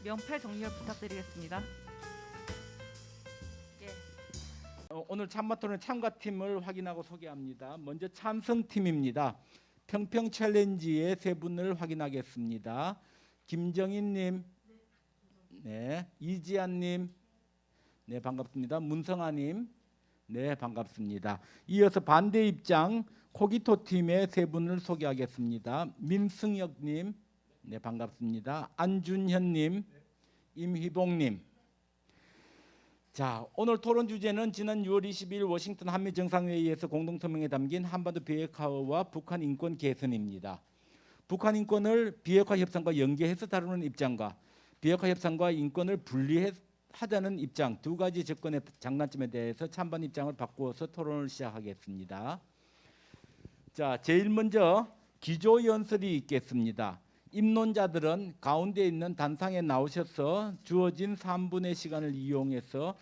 명패 정리를 부탁드리겠습니다. 예. 오늘 참마토론 참가팀을 확인하고 소개합니다. 먼저 참성팀입니다. 평평 챌린지의 세 분을 확인하겠습니다. 김정인님, 네, 이지안님, 네 반갑습니다. 문성아님, 네 반갑습니다. 이어서 반대 입장 코기토 팀의 세 분을 소개하겠습니다. 민승혁님, 네 반갑습니다. 안준현님, 임희봉님. 자, 오늘 토론 주제는 지난 6월 20일 워싱턴 한미 정상회의에서 공동성명에 담긴 한반도 비핵화와 북한 인권 개선입니다. 북한 인권을 비핵화 협상과 연계해서 다루는 입장과 비핵화 협상과 인권을 분리하자는 입장 두 가지 접근의 장단점에 대해서 찬반 입장을 바꾸어서 토론을 시작하겠습니다. 자, 제일 먼저 기조 연설이 있겠습니다. 입론자들은 가운데 있는 단상에 나오셔서 주어진 3분의 시간을 이용해서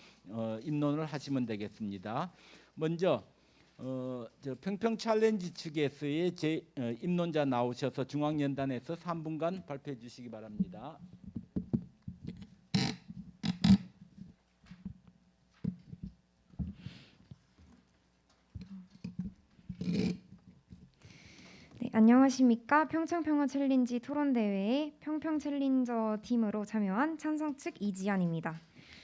입론을 하시면 되겠습니다. 먼저 평평 챌린지 측에서의 입론자 나오셔서 중앙연단에서 3분간 발표해 주시기 바랍니다. 네, 안녕하십니까. 평창평화 챌린지 토론대회에 평평 챌린저 팀으로 참여한 찬성 측 이지안입니다.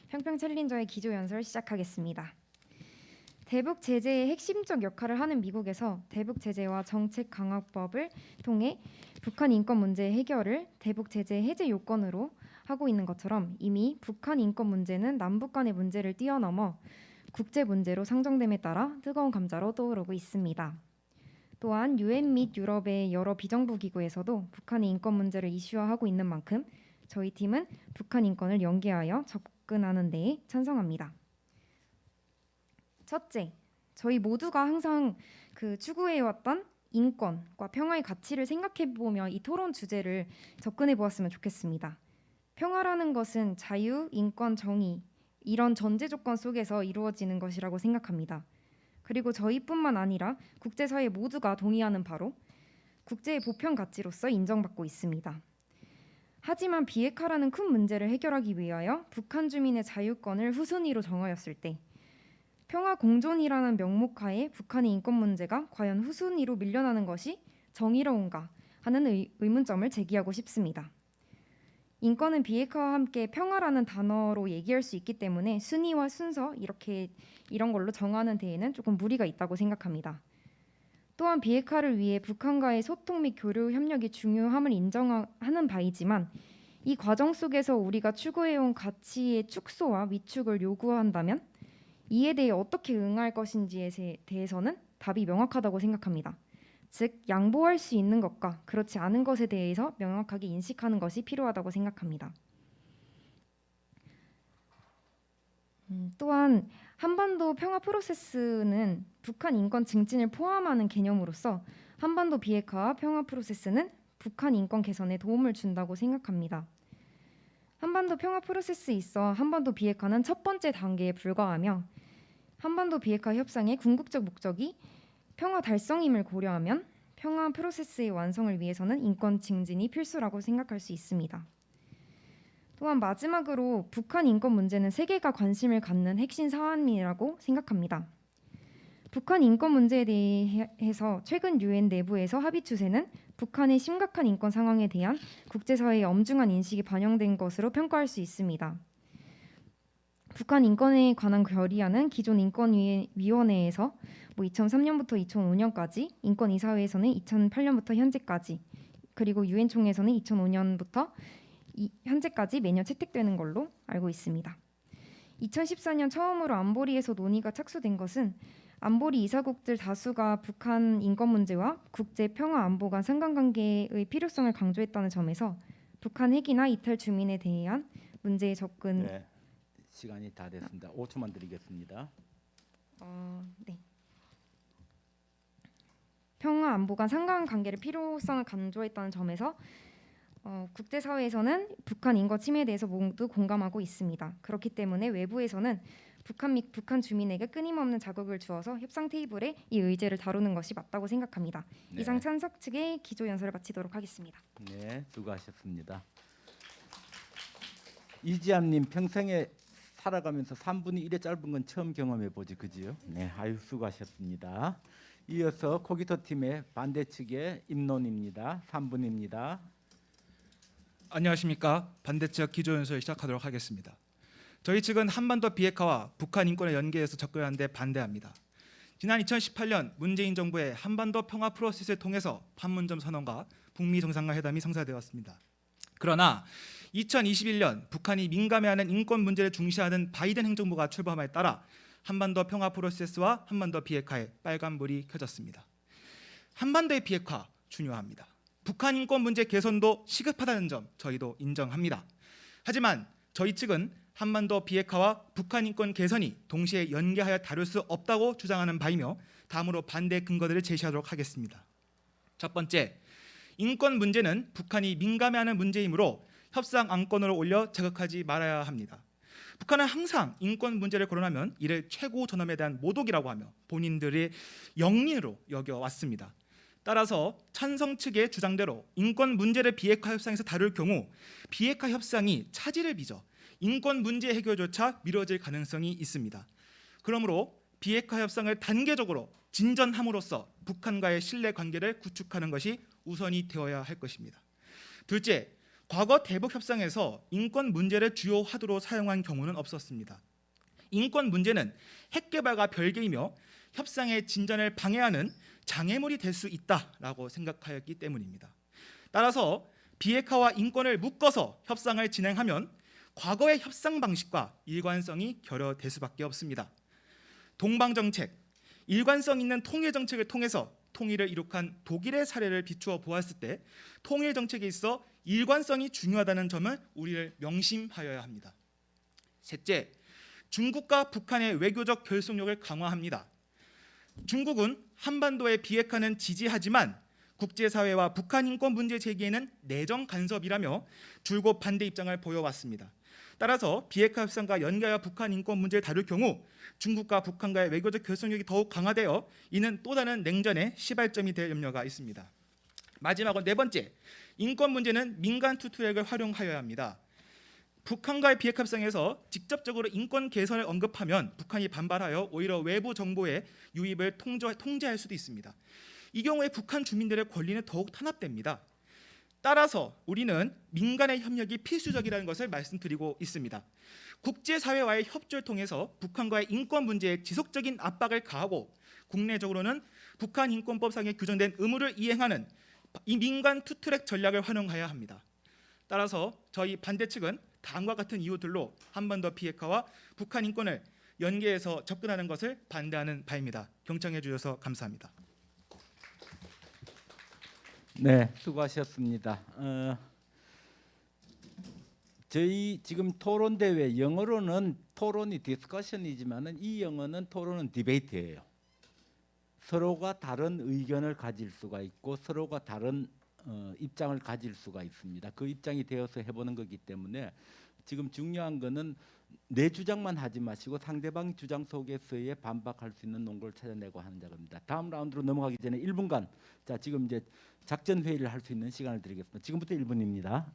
평평 챌린저의 기조 연설 시작하겠습니다. 대북 제재의 핵심적 역할을 하는 미국에서 대북 제재와 정책 강화법을 통해 북한 인권 문제 해결을 대북 제재 해제 요건으로 하고 있는 것처럼 이미 북한 인권 문제는 남북 간의 문제를 뛰어넘어 국제 문제로 상정됨에 따라 뜨거운 감자로 떠오르고 있습니다. 또한 유엔 및 유럽의 여러 비정부 기구에서도 북한의 인권 문제를 이슈화하고 있는 만큼 저희 팀은 북한 인권을 연계하여 접근하는 데에 찬성합니다. 첫째, 저희 모두가 항상 추구해왔던 인권과 평화의 가치를 생각해보며 이 토론 주제를 접근해보았으면 좋겠습니다. 평화라는 것은 자유, 인권, 정의 이런 전제 조건 속에서 이루어지는 것이라고 생각합니다. 그리고 저희뿐만 아니라 국제사회 모두가 동의하는 바로 국제의 보편 가치로서 인정받고 있습니다. 하지만 비핵화라는 큰 문제를 해결하기 위하여 북한 주민의 자유권을 후순위로 정하였을 때 평화 공존이라는 명목하에 북한의 인권 문제가 과연 후순위로 밀려나는 것이 정의로운가 하는 의문점을 제기하고 싶습니다. 인권은 비핵화와 함께 평화라는 단어로 얘기할 수 있기 때문에 순위와 순서 이런 걸로 정하는 데에는 조금 무리가 있다고 생각합니다. 또한 비핵화를 위해 북한과의 소통 및 교류 협력이 중요함을 인정하는 바이지만 이 과정 속에서 우리가 추구해온 가치의 축소와 위축을 요구한다면 이에 대해 어떻게 응할 것인지에 대해서는 답이 명확하다고 생각합니다. 즉 양보할 수 있는 것과 그렇지 않은 것에 대해서 명확하게 인식하는 것이 필요하다고 생각합니다. 또한 한반도 평화 프로세스는 북한 인권 증진을 포함하는 개념으로서 한반도 비핵화와 평화 프로세스는 북한 인권 개선에 도움을 준다고 생각합니다. 한반도 평화 프로세스에 있어 한반도 비핵화는 첫 번째 단계에 불과하며 한반도 비핵화 협상의 궁극적 목적이 평화 달성임을 고려하면 평화 프로세스의 완성을 위해서는 인권 증진이 필수라고 생각할 수 있습니다. 또한 마지막으로 북한 인권 문제는 세계가 관심을 갖는 핵심 사안이라고 생각합니다. 북한 인권 문제에 대해서 최근 유엔 내부에서 합의 추세는 북한의 심각한 인권 상황에 대한 국제사회의 엄중한 인식이 반영된 것으로 평가할 수 있습니다. 북한 인권에 관한 결의안은 기존 인권위원회에서 2003년부터 2005년까지, 인권이사회에서는 2008년부터 현재까지, 그리고 유엔 총회에서는 2005년부터 현재까지 매년 채택되는 걸로 알고 있습니다. 2014년 처음으로 안보리에서 논의가 착수된 것은 안보리 이사국들 다수가 북한 인권 문제와 국제 평화 안보 간 상관관계의 필요성을 강조했다는 점에서 북한 핵이나 이탈 주민에 대한 문제의 접근 네, 시간이 다 됐습니다. 5초만 드리겠습니다. 네. 평화 안보 간 상관관계의 필요성을 강조했다는 점에서 국제사회에서는 북한 인권 침해에 대해서 모두 공감하고 있습니다. 그렇기 때문에 외부에서는 북한 및 북한 주민에게 끊임없는 자극을 주어서 협상 테이블에 이 의제를 다루는 것이 맞다고 생각합니다. 네. 이상 찬석 측의 기조 연설을 마치도록 하겠습니다. 네, 수고하셨습니다. 이지암님 평생에 살아가면서 3분의 1의 짧은 건 처음 경험해 보지 그지요? 네, 아유 수고하셨습니다. 이어서 코기토 팀의 반대 측의 임론입니다. 3분입니다. 안녕하십니까. 반대측 기조연설 시작하도록 하겠습니다. 저희 측은 한반도 비핵화와 북한 인권의 연계에서 접근하는 데 반대합니다. 지난 2018년 문재인 정부의 한반도 평화 프로세스를 통해서 판문점 선언과 북미 정상회담이 성사되었습니다. 그러나 2021년 북한이 민감해하는 인권 문제를 중시하는 바이든 행정부가 출범함에 따라 한반도 평화 프로세스와 한반도 비핵화에 빨간불이 켜졌습니다. 한반도의 비핵화 중요합니다. 북한 인권 문제 개선도 시급하다는 점 저희도 인정합니다. 하지만 저희 측은 한반도 비핵화와 북한 인권 개선이 동시에 연계하여 다룰 수 없다고 주장하는 바이며 다음으로 반대 근거들을 제시하도록 하겠습니다. 첫 번째, 인권 문제는 북한이 민감해하는 문제이므로 협상 안건으로 올려 자극하지 말아야 합니다. 북한은 항상 인권 문제를 거론하면 이를 최고 존엄에 대한 모독이라고 하며 본인들의 영린으로 여겨왔습니다. 따라서 찬성 측의 주장대로 인권 문제를 비핵화 협상에서 다룰 경우 비핵화 협상이 차질을 빚어 인권 문제 해결조차 미뤄질 가능성이 있습니다. 그러므로 비핵화 협상을 단계적으로 진전함으로써 북한과의 신뢰 관계를 구축하는 것이 우선이 되어야 할 것입니다. 둘째, 과거 대북 협상에서 인권 문제를 주요 화두로 사용한 경우는 없었습니다. 인권 문제는 핵 개발과 별개이며 협상의 진전을 방해하는 장애물이 될 수 있다라고 생각하였기 때문입니다. 따라서 비핵화와 인권을 묶어서 협상을 진행하면 과거의 협상 방식과 일관성이 결여될 수밖에 없습니다. 동방 정책, 일관성 있는 통일 정책을 통해서 통일을 이룩한 독일의 사례를 비추어 보았을 때 통일 정책에 있어 일관성이 중요하다는 점을 우리를 명심하여야 합니다. 셋째, 중국과 북한의 외교적 결속력을 강화합니다. 중국은 한반도의 비핵화는 지지하지만 국제사회와 북한 인권 문제 제기에는 내정 간섭이라며 줄곧 반대 입장을 보여왔습니다. 따라서 비핵화 협상과 연계하여 북한 인권 문제를 다룰 경우 중국과 북한과의 외교적 결속력이 더욱 강화되어 이는 또 다른 냉전의 시발점이 될 염려가 있습니다. 마지막으로 네 번째, 인권 문제는 민간 투트랙을 활용하여야 합니다. 북한과의 비핵화 협상에서 직접적으로 인권 개선을 언급하면 북한이 반발하여 오히려 외부 정보의 유입을 통제할 수도 있습니다. 이 경우에 북한 주민들의 권리는 더욱 탄압됩니다. 따라서 우리는 민간의 협력이 필수적이라는 것을 말씀드리고 있습니다. 국제사회와의 협조를 통해서 북한과의 인권 문제에 지속적인 압박을 가하고 국내적으로는 북한 인권법상에 규정된 의무를 이행하는 이 민간 투트랙 전략을 활용해야 합니다. 따라서 저희 반대 측은 다음과 같은 이유들로 한반도 비핵화와 북한 인권을 연계해서 접근하는 것을 반대하는 바입니다. 경청해 주셔서 감사합니다. 네, 수고하셨습니다. 저희 지금 토론 대회 영어로는 토론이 디스커션이지만은 이 영어는 토론은 디베이트예요. 서로가 다른 의견을 가질 수가 있고 서로가 다른 입장을 가질 수가 있습니다. 그 입장이 되어서 해보는 거기 때문에 지금 중요한 거는 내 주장만 하지 마시고 상대방 주장 속에서의 반박할 수 있는 논거를 찾아내고 하는 작업입니다. 다음 라운드로 넘어가기 전에 1분간 자 지금 이제 작전 회의를 할 수 있는 시간을 드리겠습니다. 지금부터 1분입니다.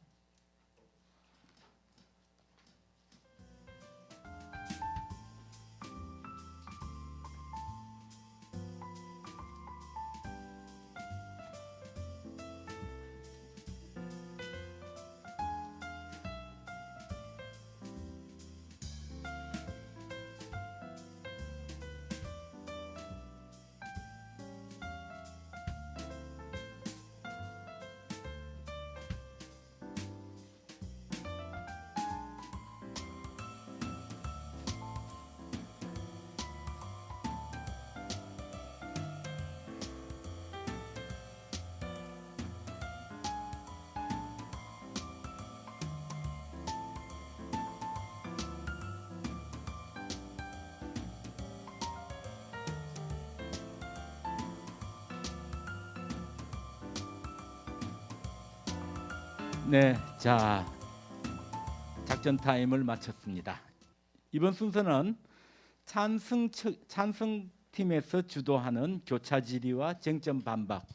네, 자 작전 타임을 마쳤습니다. 이번 순서는 찬성팀에서 주도하는 교차 질의와 쟁점 반박,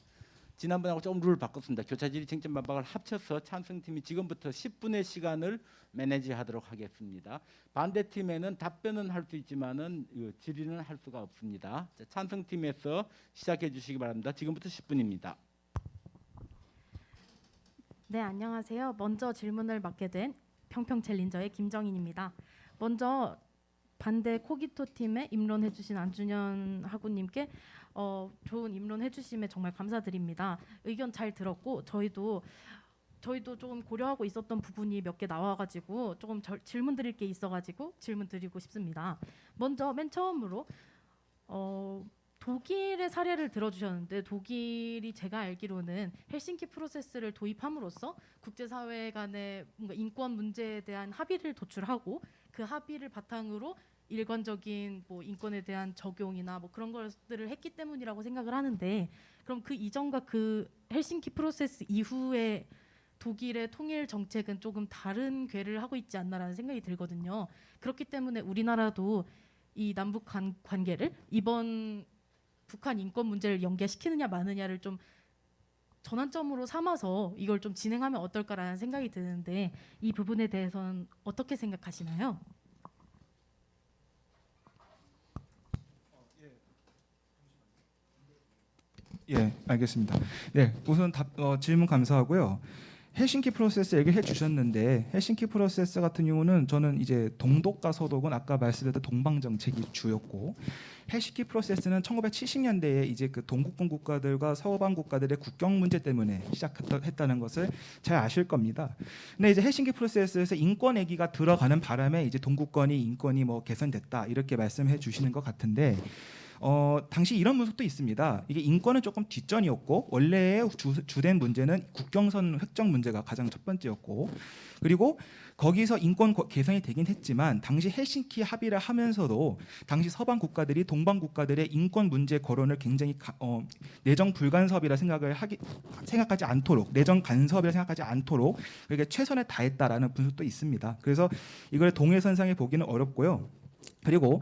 지난번하고 조금 룰을 바꿨습니다. 교차질의 쟁점 반박을 합쳐서 찬성팀이 지금부터 10분의 시간을 매니지하도록 하겠습니다. 반대팀에는 답변은 할 수 있지만은 질의는 할 수가 없습니다. 자, 찬성팀에서 시작해 주시기 바랍니다. 지금부터 10분입니다. 네, 안녕하세요. 먼저 질문을 맡게 된 평평 챌린저의 김정인입니다. 먼저 반대 코기토 팀에 입론해 주신 안준현 학우님께 좋은 입론해 주심에 정말 감사드립니다. 의견 잘 들었고 저희도 조금 고려하고 있었던 부분이 몇 개 나와가지고 조금 질문 드릴 게 있어가지고 질문 드리고 싶습니다. 먼저 맨 처음으로 독일의 사례를 들어주셨는데 독일이 제가 알기로는 헬싱키 프로세스를 도입함으로써 국제사회 간의 뭔가 인권 문제에 대한 합의를 도출하고 그 합의를 바탕으로 일관적인 뭐 인권에 대한 적용이나 뭐 그런 것들을 했기 때문이라고 생각을 하는데 그럼 그 이전과 그 헬싱키 프로세스 이후에 독일의 통일 정책은 조금 다른 궤를 하고 있지 않나라는 생각이 들거든요. 그렇기 때문에 우리나라도 이 남북 관계를 이번 북한 인권 문제를 연계시키느냐 마느냐를 좀 전환점으로 삼아서 이걸 좀 진행하면 어떨까라는 생각이 드는데 이 부분에 대해서는 어떻게 생각하시나요? 예, 알겠습니다. 네, 우선 질문 감사하고요. 헬싱키 프로세스 얘기해 주셨는데 헬싱키 프로세스 같은 경우는 저는 이제 동독과 서독은 아까 말씀드렸던 동방 정책이 주였고 헬싱키 프로세스는 1970년대에 이제 그 동국권 국가들과 서방 국가들의 국경 문제 때문에 시작했다는 것을 잘 아실 겁니다. 근데 이제 헬싱키 프로세스에서 인권 얘기가 들어가는 바람에 이제 동국권이 인권이 뭐 개선됐다 이렇게 말씀해 주시는 것 같은데 당시 이런 분석도 있습니다. 이게 인권은 조금 뒷전이었고 원래의 주된 문제는 국경선 획정 문제가 가장 첫 번째였고 그리고 거기서 인권 개선이 되긴 했지만 당시 헬싱키 합의를 하면서도 당시 서방 국가들이 동방 국가들의 인권 문제 거론을 굉장히 내정 불간섭이라 생각하지 않도록 내정 간섭이라 생각하지 않도록 그렇게 최선을 다했다라는 분석도 있습니다. 그래서 이걸 동해선상에 보기는 어렵고요. 그리고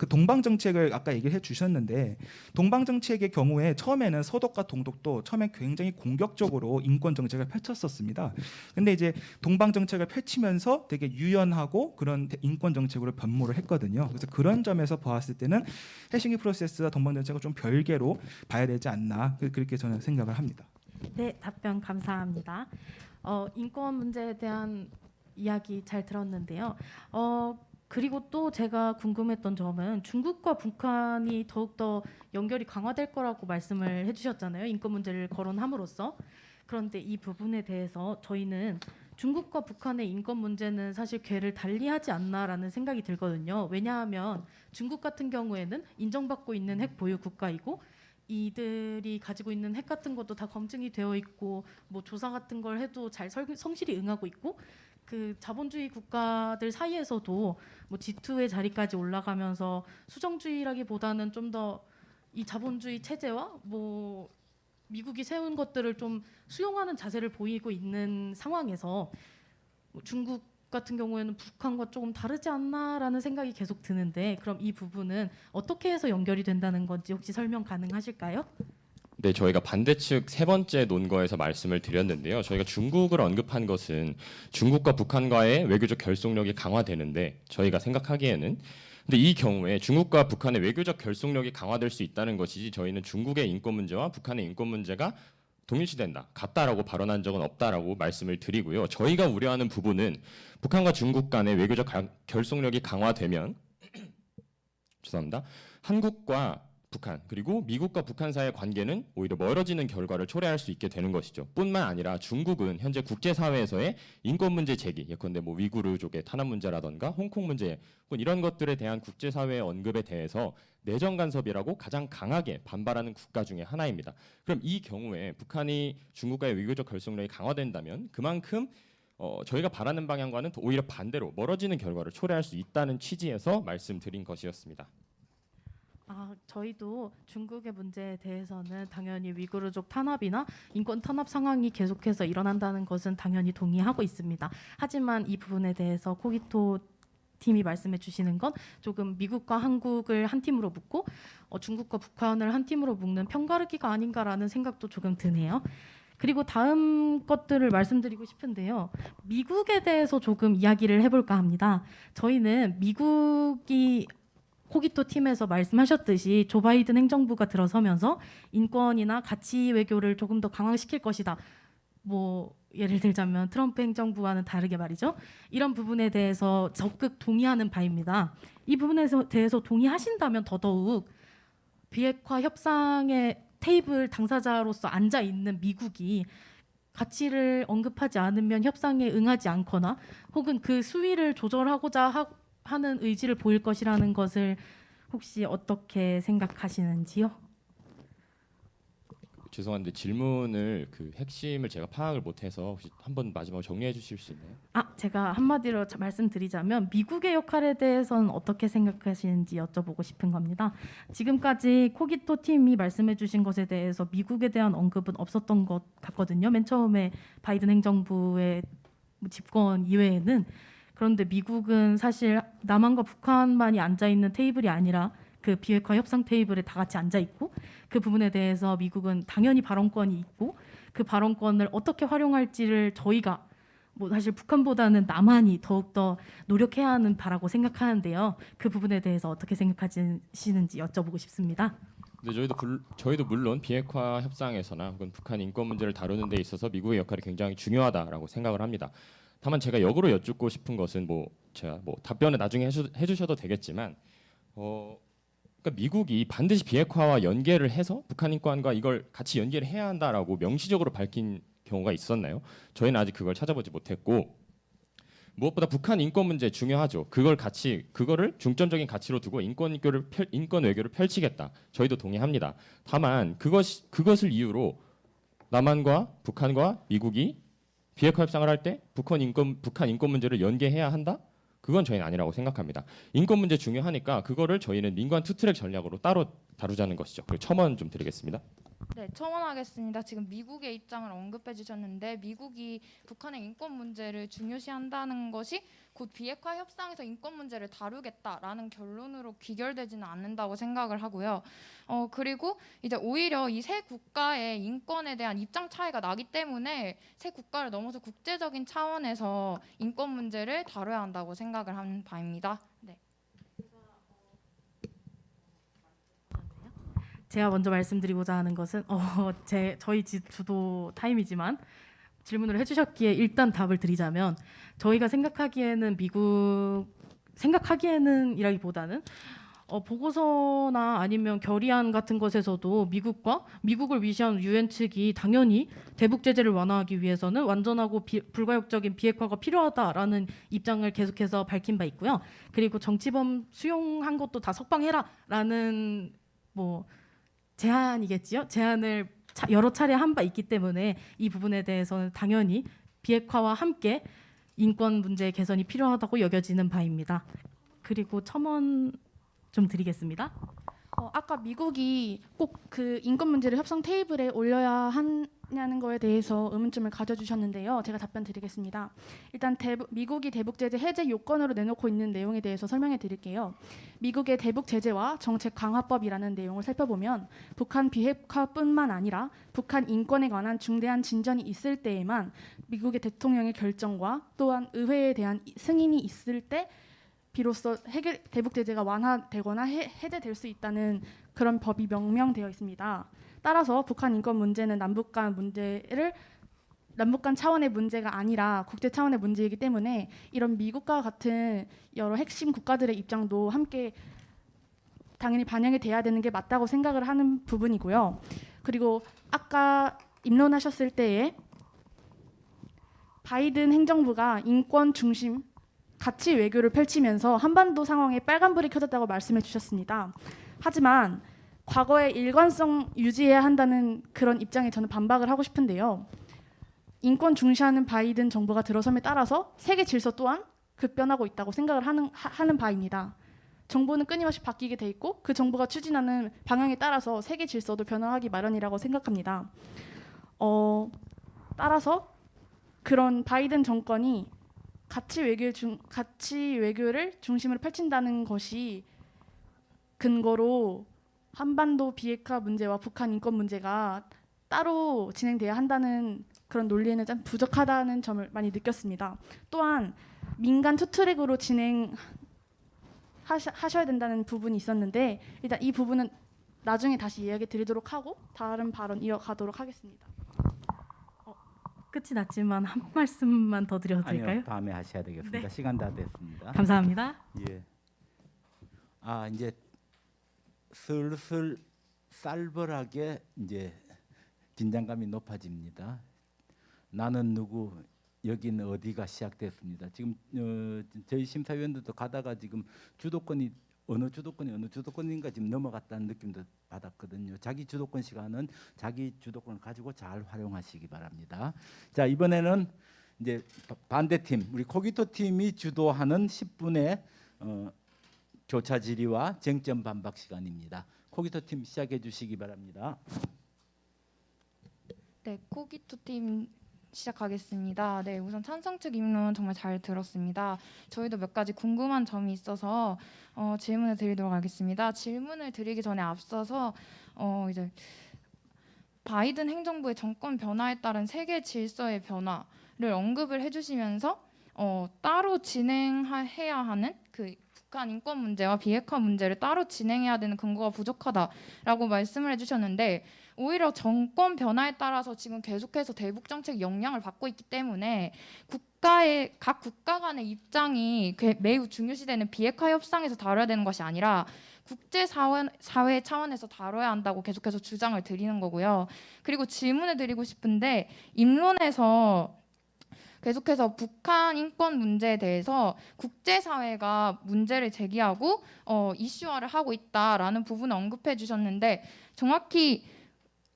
동방 정책을 아까 얘기를 해주셨는데 동방 정책의 경우에 처음에는 서독과 동독도 처음에 굉장히 공격적으로 인권 정책을 펼쳤었습니다. 근데 이제 동방 정책을 펼치면서 되게 유연하고 그런 인권 정책으로 변모를 했거든요. 그래서 그런 점에서 보았을 때는 헬싱키 프로세스와 동방 정책을 좀 별개로 봐야 되지 않나 그렇게 저는 생각을 합니다. 네, 답변 감사합니다. 인권 문제에 대한 이야기 잘 들었는데요. 그리고 또 제가 궁금했던 점은 중국과 북한이 더욱더 연결이 강화될 거라고 말씀을 해주셨잖아요. 인권 문제를 거론함으로써. 그런데 이 부분에 대해서 저희는 중국과 북한의 인권 문제는 사실 궤를 달리하지 않나라는 생각이 들거든요. 왜냐하면 중국 같은 경우에는 인정받고 있는 핵 보유 국가이고 이들이 가지고 있는 핵 같은 것도 다 검증이 되어 있고 뭐 조사 같은 걸 해도 잘 성실히 응하고 있고 그 자본주의 국가들 사이에서도 뭐 G2의 자리까지 올라가면서 수정주의라기보다는 좀 더 이 자본주의 체제와 뭐 미국이 세운 것들을 좀 수용하는 자세를 보이고 있는 상황에서 뭐 중국 같은 경우에는 북한과 조금 다르지 않나라는 생각이 계속 드는데 그럼 이 부분은 어떻게 해서 연결이 된다는 건지 혹시 설명 가능하실까요? 네, 저희가 반대측 세 번째 논거에서 말씀을 드렸는데요. 저희가 중국을 언급한 것은 중국과 북한과의 외교적 결속력이 강화되는데 저희가 생각하기에는 근데 이 경우에 중국과 북한의 외교적 결속력이 강화될 수 있다는 것이지 저희는 중국의 인권 문제와 북한의 인권 문제가 동일시된다, 같다라고 발언한 적은 없다라고 말씀을 드리고요. 저희가 우려하는 부분은 북한과 중국 간의 외교적 결속력이 강화되면 죄송합니다. 한국과 북한 그리고 미국과 북한 사이의 관계는 오히려 멀어지는 결과를 초래할 수 있게 되는 것이죠. 뿐만 아니라 중국은 현재 국제사회에서의 인권 문제 제기, 예컨대 뭐 위구르족의 탄압 문제라던가 홍콩 문제 혹은 이런 것들에 대한 국제사회의 언급에 대해서 내정 간섭이라고 가장 강하게 반발하는 국가 중에 하나입니다. 그럼 이 경우에 북한이 중국과의 외교적 결속력이 강화된다면 그만큼 저희가 바라는 방향과는 오히려 반대로 멀어지는 결과를 초래할 수 있다는 취지에서 말씀드린 것이었습니다. 저희도 중국의 문제에 대해서는 당연히 위구르족 탄압이나 인권 탄압 상황이 계속해서 일어난다는 것은 당연히 동의하고 있습니다. 하지만 이 부분에 대해서 코기토 팀이 말씀해 주시는 건 조금 미국과 한국을 한 팀으로 묶고 중국과 북한을 한 팀으로 묶는 편가르기가 아닌가라는 생각도 조금 드네요. 그리고 다음 것들을 말씀드리고 싶은데요. 미국에 대해서 조금 이야기를 해볼까 합니다. 저희는 미국이 코기토 팀에서 말씀하셨듯이 조 바이든 행정부가 들어서면서 인권이나 가치 외교를 조금 더 강화시킬 것이다. 뭐 예를 들자면 트럼프 행정부와는 다르게 말이죠. 이런 부분에 대해서 적극 동의하는 바입니다. 이 부분에 대해서 동의하신다면 더더욱 비핵화 협상의 테이블 당사자로서 앉아 있는 미국이 가치를 언급하지 않으면 협상에 응하지 않거나 혹은 그 수위를 조절하고자 하는 의지를 보일 것이라는 것을 혹시 어떻게 생각하시는지요? 죄송한데 질문을 그 핵심을 제가 파악을 못해서 혹시 한번 마지막으로 정리해 주실 수 있나요? 제가 한마디로 말씀드리자면 미국의 역할에 대해서는 어떻게 생각하시는지 여쭤보고 싶은 겁니다. 지금까지 코기토 팀이 말씀해 주신 것에 대해서 미국에 대한 언급은 없었던 것 같거든요. 맨 처음에 바이든 행정부의 집권 이외에는. 그런데 미국은 사실 남한과 북한만이 앉아 있는 테이블이 아니라 그 비핵화 협상 테이블에 다 같이 앉아 있고 그 부분에 대해서 미국은 당연히 발언권이 있고 그 발언권을 어떻게 활용할지를 저희가 뭐 사실 북한보다는 남한이 더욱더 노력해야 하는 바라고 생각하는데요. 그 부분에 대해서 어떻게 생각하시는지 여쭤보고 싶습니다. 근데 저희도 물론 비핵화 협상에서나 혹은 북한 인권 문제를 다루는 데 있어서 미국의 역할이 굉장히 중요하다라고 생각을 합니다. 다만 제가 역으로 여쭙고 싶은 것은 제가 답변을 나중에 해주셔도 되겠지만 그러니까 미국이 반드시 비핵화와 연계를 해서 북한 인권과 이걸 같이 연계를 해야 한다라고 명시적으로 밝힌 경우가 있었나요? 저희는 아직 그걸 찾아보지 못했고 무엇보다 북한 인권 문제 중요하죠. 그거를 중점적인 가치로 두고 인권 외교를 펼치겠다. 저희도 동의합니다. 다만 그것을 이유로 남한과 북한과 미국이 비핵화 협상을 할 때 북한 인권 문제를 연계해야 한다? 그건 저희는 아니라고 생각합니다. 인권 문제 중요하니까 그거를 저희는 민관 투트랙 전략으로 따로 다루자는 것이죠. 그리고 첨언 좀 드리겠습니다. 네, 첨언하겠습니다. 지금 미국의 입장을 언급해 주셨는데 미국이 북한의 인권 문제를 중요시한다는 것이 곧 비핵화 협상에서 인권 문제를 다루겠다라는 결론으로 귀결되지는 않는다고 생각을 하고요. 그리고 이제 오히려 이 세 국가의 인권에 대한 입장 차이가 나기 때문에 세 국가를 넘어서 국제적인 차원에서 인권 문제를 다뤄야 한다고 생각을 하는 바입니다. 네. 제가 먼저 말씀드리고자 하는 것은 저희 주도 타임이지만 질문을 해주셨기에 일단 답을 드리자면 저희가 생각하기에는이라기보다는 보고서나 아니면 결의안 같은 것에서도 미국을 위시한 유엔 측이 당연히 대북 제재를 완화하기 위해서는 완전하고 불가역적인 비핵화가 필요하다라는 입장을 계속해서 밝힌 바 있고요. 그리고 정치범 수용한 것도 다 석방해라라는 제안이겠지요. 제안을 여러 차례 한 바 있기 때문에 이 부분에 대해서는 당연히 비핵화와 함께 인권 문제 개선이 필요하다고 여겨지는 바입니다. 그리고 첨언 좀 드리겠습니다. 아까 미국이 꼭 그 인권 문제를 협상 테이블에 올려야 하냐는 거에 대해서 의문점을 가져주셨는데요. 제가 답변 드리겠습니다. 일단 미국이 대북 제재 해제 요건으로 내놓고 있는 내용에 대해서 설명해 드릴게요. 미국의 대북 제재와 정책 강화법이라는 내용을 살펴보면 북한 비핵화뿐만 아니라 북한 인권에 관한 중대한 진전이 있을 때에만 미국의 대통령의 결정과 또한 의회에 대한 승인이 있을 때 비로소 대북 제재가 완화되거나 해제될 수 있다는 그런 법이 명명되어 있습니다. 따라서 북한 인권 문제는 남북 간 차원의 문제가 아니라 국제 차원의 문제이기 때문에 이런 미국과 같은 여러 핵심 국가들의 입장도 함께 당연히 반영이 돼야 되는 게 맞다고 생각을 하는 부분이고요. 그리고 아까 입론하셨을 때에 바이든 행정부가 인권 중심 가치 외교를 펼치면서 한반도 상황에 빨간불이 켜졌다고 말씀해 주셨습니다. 하지만 과거의 일관성 유지해야 한다는 그런 입장에 저는 반박을 하고 싶은데요. 인권 중시하는 바이든 정부가 들어섬에 따라서 세계 질서 또한 급변하고 있다고 생각을 하는 바입니다. 정부는 끊임없이 바뀌게 돼 있고 그 정부가 추진하는 방향에 따라서 세계 질서도 변화하기 마련이라고 생각합니다. 따라서 그런 바이든 정권이 가치 외교를 중심으로 펼친다는 것이 근거로 한반도 비핵화 문제와 북한 인권 문제가 따로 진행돼야 한다는 그런 논리에는 좀 부족하다는 점을 많이 느꼈습니다. 또한 민간 투트랙으로 하셔야 된다는 부분이 있었는데 일단 이 부분은 나중에 다시 이야기 드리도록 하고 다른 발언 이어가도록 하겠습니다. 끝이 났지만 한 말씀만 더 드려도 될까요? 아니요, 다음에 하셔야 되겠습니다. 네. 시간 다 됐습니다. 감사합니다. 예. 이제 슬슬 살벌하게 이제 긴장감이 높아집니다. 나는 누구, 여기는 어디가 시작됐습니다. 지금 저희 심사위원들도 가다가 지금 주도권이 어느 주도권인가 지금 넘어갔다는 느낌도 받았거든요. 자기 주도권 시간은 자기 주도권을 가지고 잘 활용하시기 바랍니다. 자, 이번에는 이제 반대팀 우리 코기토 팀이 주도하는 10분의 교차 질의와 쟁점 반박 시간입니다. 코기토 팀 시작해 주시기 바랍니다. 네, 코기토 팀 시작하겠습니다. 네, 우선 찬성 측 입론 정말 잘 들었습니다. 저희도 몇 가지 궁금한 점이 있어서 질문을 드리도록 하겠습니다. 질문을 드리기 전에 앞서서 이제 바이든 행정부의 정권 변화에 따른 세계 질서의 변화를 언급을 해주시면서 따로 진행해야 하는 그 북한 인권 문제와 비핵화 문제를 따로 진행해야 되는 근거가 부족하다라고 말씀을 해주셨는데 오히려 정권 변화에 따라서 지금 계속해서 대북 정책 영향을 받고 있기 때문에 각 국가 간의 입장이 매우 중요시되는 비핵화 협상에서 다뤄야 되는 것이 아니라 국제사회 차원에서 다뤄야 한다고 계속해서 주장을 드리는 거고요. 그리고 질문을 드리고 싶은데 입론에서 계속해서 북한 인권 문제에 대해서 국제사회가 문제를 제기하고 이슈화를 하고 있다라는 부분을 언급해 주셨는데 정확히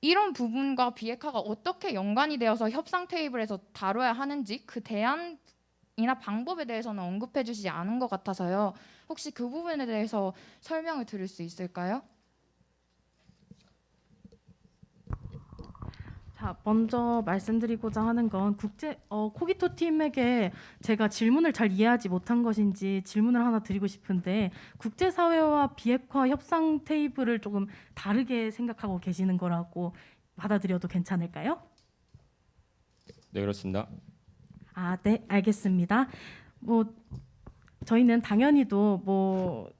이런 부분과 비핵화가 어떻게 연관이 되어서 협상 테이블에서 다뤄야 하는지 그 대안이나 방법에 대해서는 언급해 주시지 않은 것 같아서요. 혹시 그 부분에 대해서 설명을 드릴 수 있을까요? 자, 먼저 말씀드리고자 하는 건 코기토 팀에게 제가 질문을 잘 이해하지 못한 것인지 질문을 하나 드리고 싶은데 국제사회와 비핵화 협상 테이블을 조금 다르게 생각하고 계시는 거라고 받아들여도 괜찮을까요? 네, 그렇습니다. 네, 알겠습니다. 저희는 당연히도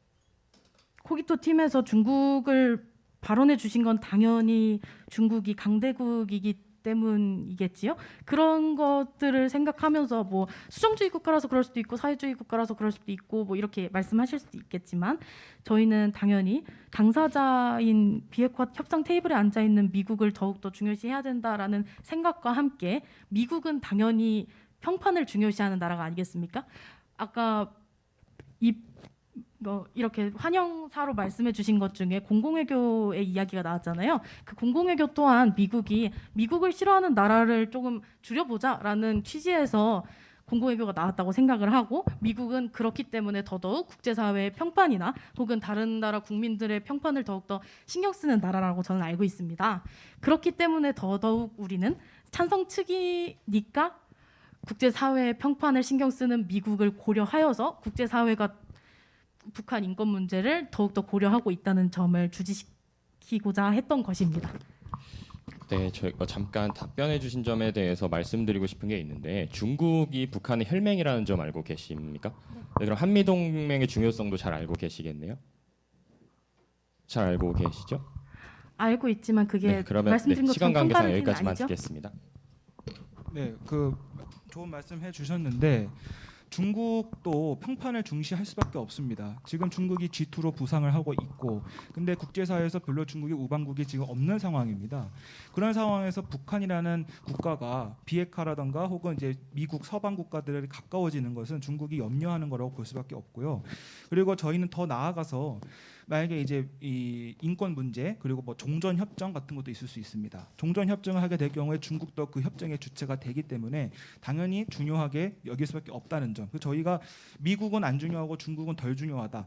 코기토 팀에서 중국을 발언해 주신 건 당연히 중국이 강대국이기 때문이겠지요. 그런 것들을 생각하면서 수정주의 국가라서 그럴 수도 있고 사회주의 국가라서 그럴 수도 있고 이렇게 말씀하실 수도 있겠지만 저희는 당연히 당사자인 비핵화 협상 테이블에 앉아 있는 미국을 더욱더 중요시해야 된다라는 생각과 함께 미국은 당연히 평판을 중요시하는 나라가 아니겠습니까? 아까 이렇게 환영사로 말씀해 주신 것 중에 공공외교의 이야기가 나왔잖아요. 그 공공외교 또한 미국을 싫어하는 나라를 조금 줄여보자라는 취지에서 공공외교가 나왔다고 생각을 하고 미국은 그렇기 때문에 더더욱 국제사회의 평판이나 혹은 다른 나라 국민들의 평판을 더욱더 신경 쓰는 나라라고 저는 알고 있습니다. 그렇기 때문에 더더욱 우리는 찬성 측이니까 국제사회의 평판을 신경 쓰는 미국을 고려하여서 국제사회가 북한 인권 문제를 더욱더 고려하고 있다는 점을 주지시키고자 했던 것입니다. 네, 저희가 잠깐 답변해 주신 점에 대해서 말씀드리고 싶은 게 있는데 중국이 북한의 혈맹이라는 점 알고 계십니까? 네, 그럼 한미동맹의 중요성도 잘 알고 계시겠네요? 잘 알고 계시죠? 알고 있지만 그게 네, 그러면 말씀드린 시간 것처럼 관계상 평가를 여기까지만 아니죠? 듣겠습니다. 네, 좋은 말씀 해주셨는데 중국도 평판을 중시할 수밖에 없습니다. 지금 중국이 G2로 부상을 하고 있고, 근데 국제사회에서 별로 중국이 우방국이 지금 없는 상황입니다. 그런 상황에서 북한이라는 국가가 비핵화라든가 혹은 이제 미국 서방 국가들에 가까워지는 것은 중국이 염려하는 거라고 볼 수밖에 없고요. 그리고 저희는 더 나아가서 만약에 이제 이 인권 문제 그리고 종전 협정 같은 것도 있을 수 있습니다. 종전 협정을 하게 될 경우에 중국도 그 협정의 주체가 되기 때문에 당연히 중요하게 여길 수밖에 없다는 점. 저희가 미국은 안 중요하고 중국은 덜 중요하다.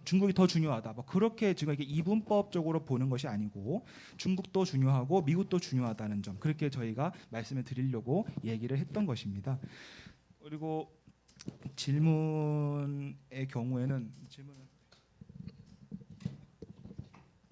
중국이 더 중요하다. 그렇게 지금 이게 이분법적으로 보는 것이 아니고 중국도 중요하고 미국도 중요하다는 점. 그렇게 저희가 말씀을 드리려고 얘기를 했던 것입니다. 그리고 질문의 경우에는 질문은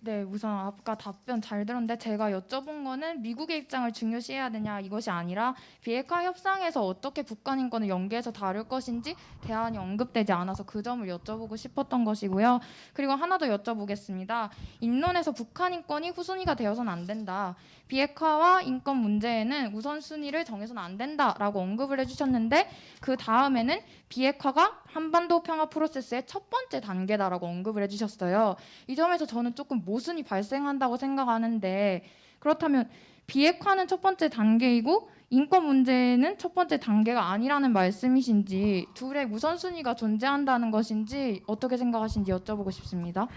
네, 우선 아까 답변 잘 들었는데 제가 여쭤본 거는 미국의 입장을 중요시해야 되냐 이것이 아니라 비핵화 협상에서 어떻게 북한 인권을 연계해서 다룰 것인지 대안이 언급되지 않아서 그 점을 여쭤보고 싶었던 것이고요. 그리고 하나 더 여쭤보겠습니다. 인론에서 북한 인권이 후순위가 되어서는 안 된다. 비핵화와 인권 문제에는 우선순위를 정해서는 안 된다라고 언급을 해주셨는데 그 다음에는 비핵화가 한반도 평화 프로세스의 첫 번째 단계다라고 언급을 해주셨어요. 이 점에서 저는 조금 모순이 발생한다고 생각하는데 그렇다면 비핵화는 첫 번째 단계이고 인권 문제는 첫 번째 단계가 아니라는 말씀이신지 둘의 우선순위가 존재한다는 것인지 어떻게 생각하시는지 여쭤보고 싶습니다.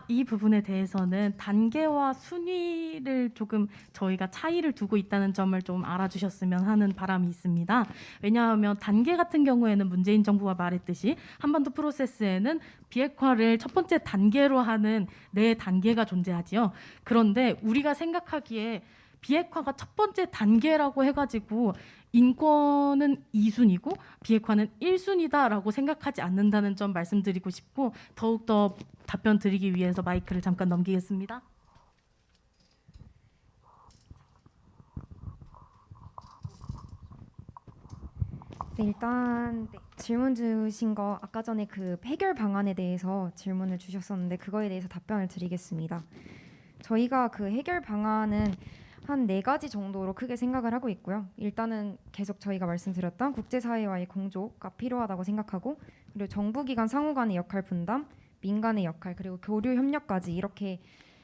이 부분에 대해서는 단계와 순위를 조금 저희가 차이를 두고 있다는 점을 좀 알아주셨으면 하는 바람이 있습니다. 왜냐하면 단계 같은 경우에는 문재인 정부가 말했듯이 한반도 프로세스에는 비핵화를 첫 번째 단계로 하는 네 단계가 존재하지요. 그런데 우리가 생각하기에 비핵화가 첫 번째 단계라고 해가지고 인권은 2순위고 비핵화는 1순위다라고 생각하지 않는다는 점 말씀드리고 싶고 더욱더 답변 드리기 위해서 마이크를 잠깐 넘기겠습니다. 네, 일단 질문 주신 거 아까 전에 그 해결 방안에 대해서 질문을 주셨었는데 그거에 대해서 답변을 드리겠습니다. 저희가 그 해결 방안은 한 4가지 정도로 크게 생각을 하고 있고요. 일단은 계속 저희가 말씀드렸던 국제사회와의 공조가 필요하다고 생각하고 그리고 정부기관 상호 간의 역할 분담, 민간의 역할 그리고 교류 협력까지 이렇게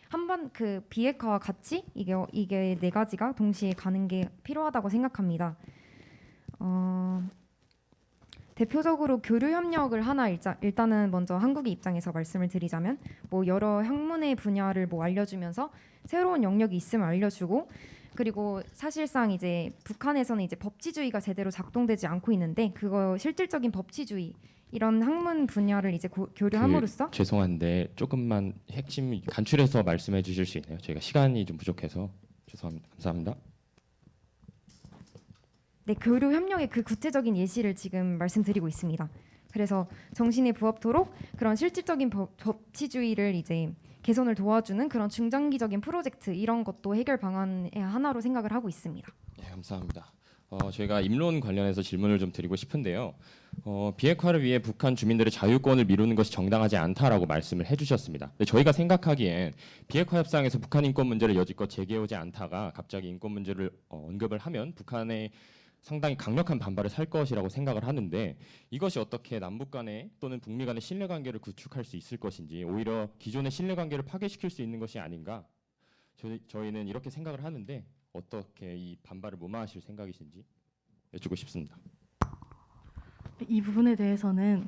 한번 그 비핵화와 같이 이게 4가지가 동시에 가는 게 필요하다고 생각합니다. 대표적으로 교류 협력을 하나 일단은 먼저 한국의 입장에서 말씀을 드리자면 뭐 여러 학문의 분야를 뭐 알려주면서 새로운 영역이 있으면 알려주고 그리고 사실상 이제 북한에서는 이제 법치주의가 제대로 작동되지 않고 있는데 그거 실질적인 법치주의 이런 학문 분야를 이제 교류함으로써 죄송한데 조금만 핵심 간추려서 말씀해 주실 수 있나요? 저희가 시간이 좀 부족해서 죄송합니다. 감사합니다. 네, 교류 협력의 그 구체적인 예시를 지금 말씀드리고 있습니다. 그래서 정신에 부합토록 그런 실질적인 법치주의를 이제 개선을 도와주는 그런 중장기적인 프로젝트 이런 것도 해결 방안의 하나로 생각을 하고 있습니다. 네, 감사합니다. 저희가 인론 관련해서 질문을 좀 드리고 싶은데요. 비핵화를 위해 북한 주민들의 자유권을 미루는 것이 정당하지 않다라고 말씀을 해주셨습니다. 근데 저희가 생각하기엔 비핵화 협상에서 북한 인권 문제를 여지껏 제기해오지 않다가 갑자기 인권 문제를 언급을 하면 북한의 상당히 강력한 반발을 살 것이라고 생각을 하는데 이것이 어떻게 남북 간의 또는 북미 간의 신뢰관계를 구축할 수 있을 것인지 오히려 기존의 신뢰관계를 파괴시킬 수 있는 것이 아닌가 저희는 이렇게 생각을 하는데 어떻게 이 반발을 무마하실 생각이신지 여쭙고 싶습니다. 이 부분에 대해서는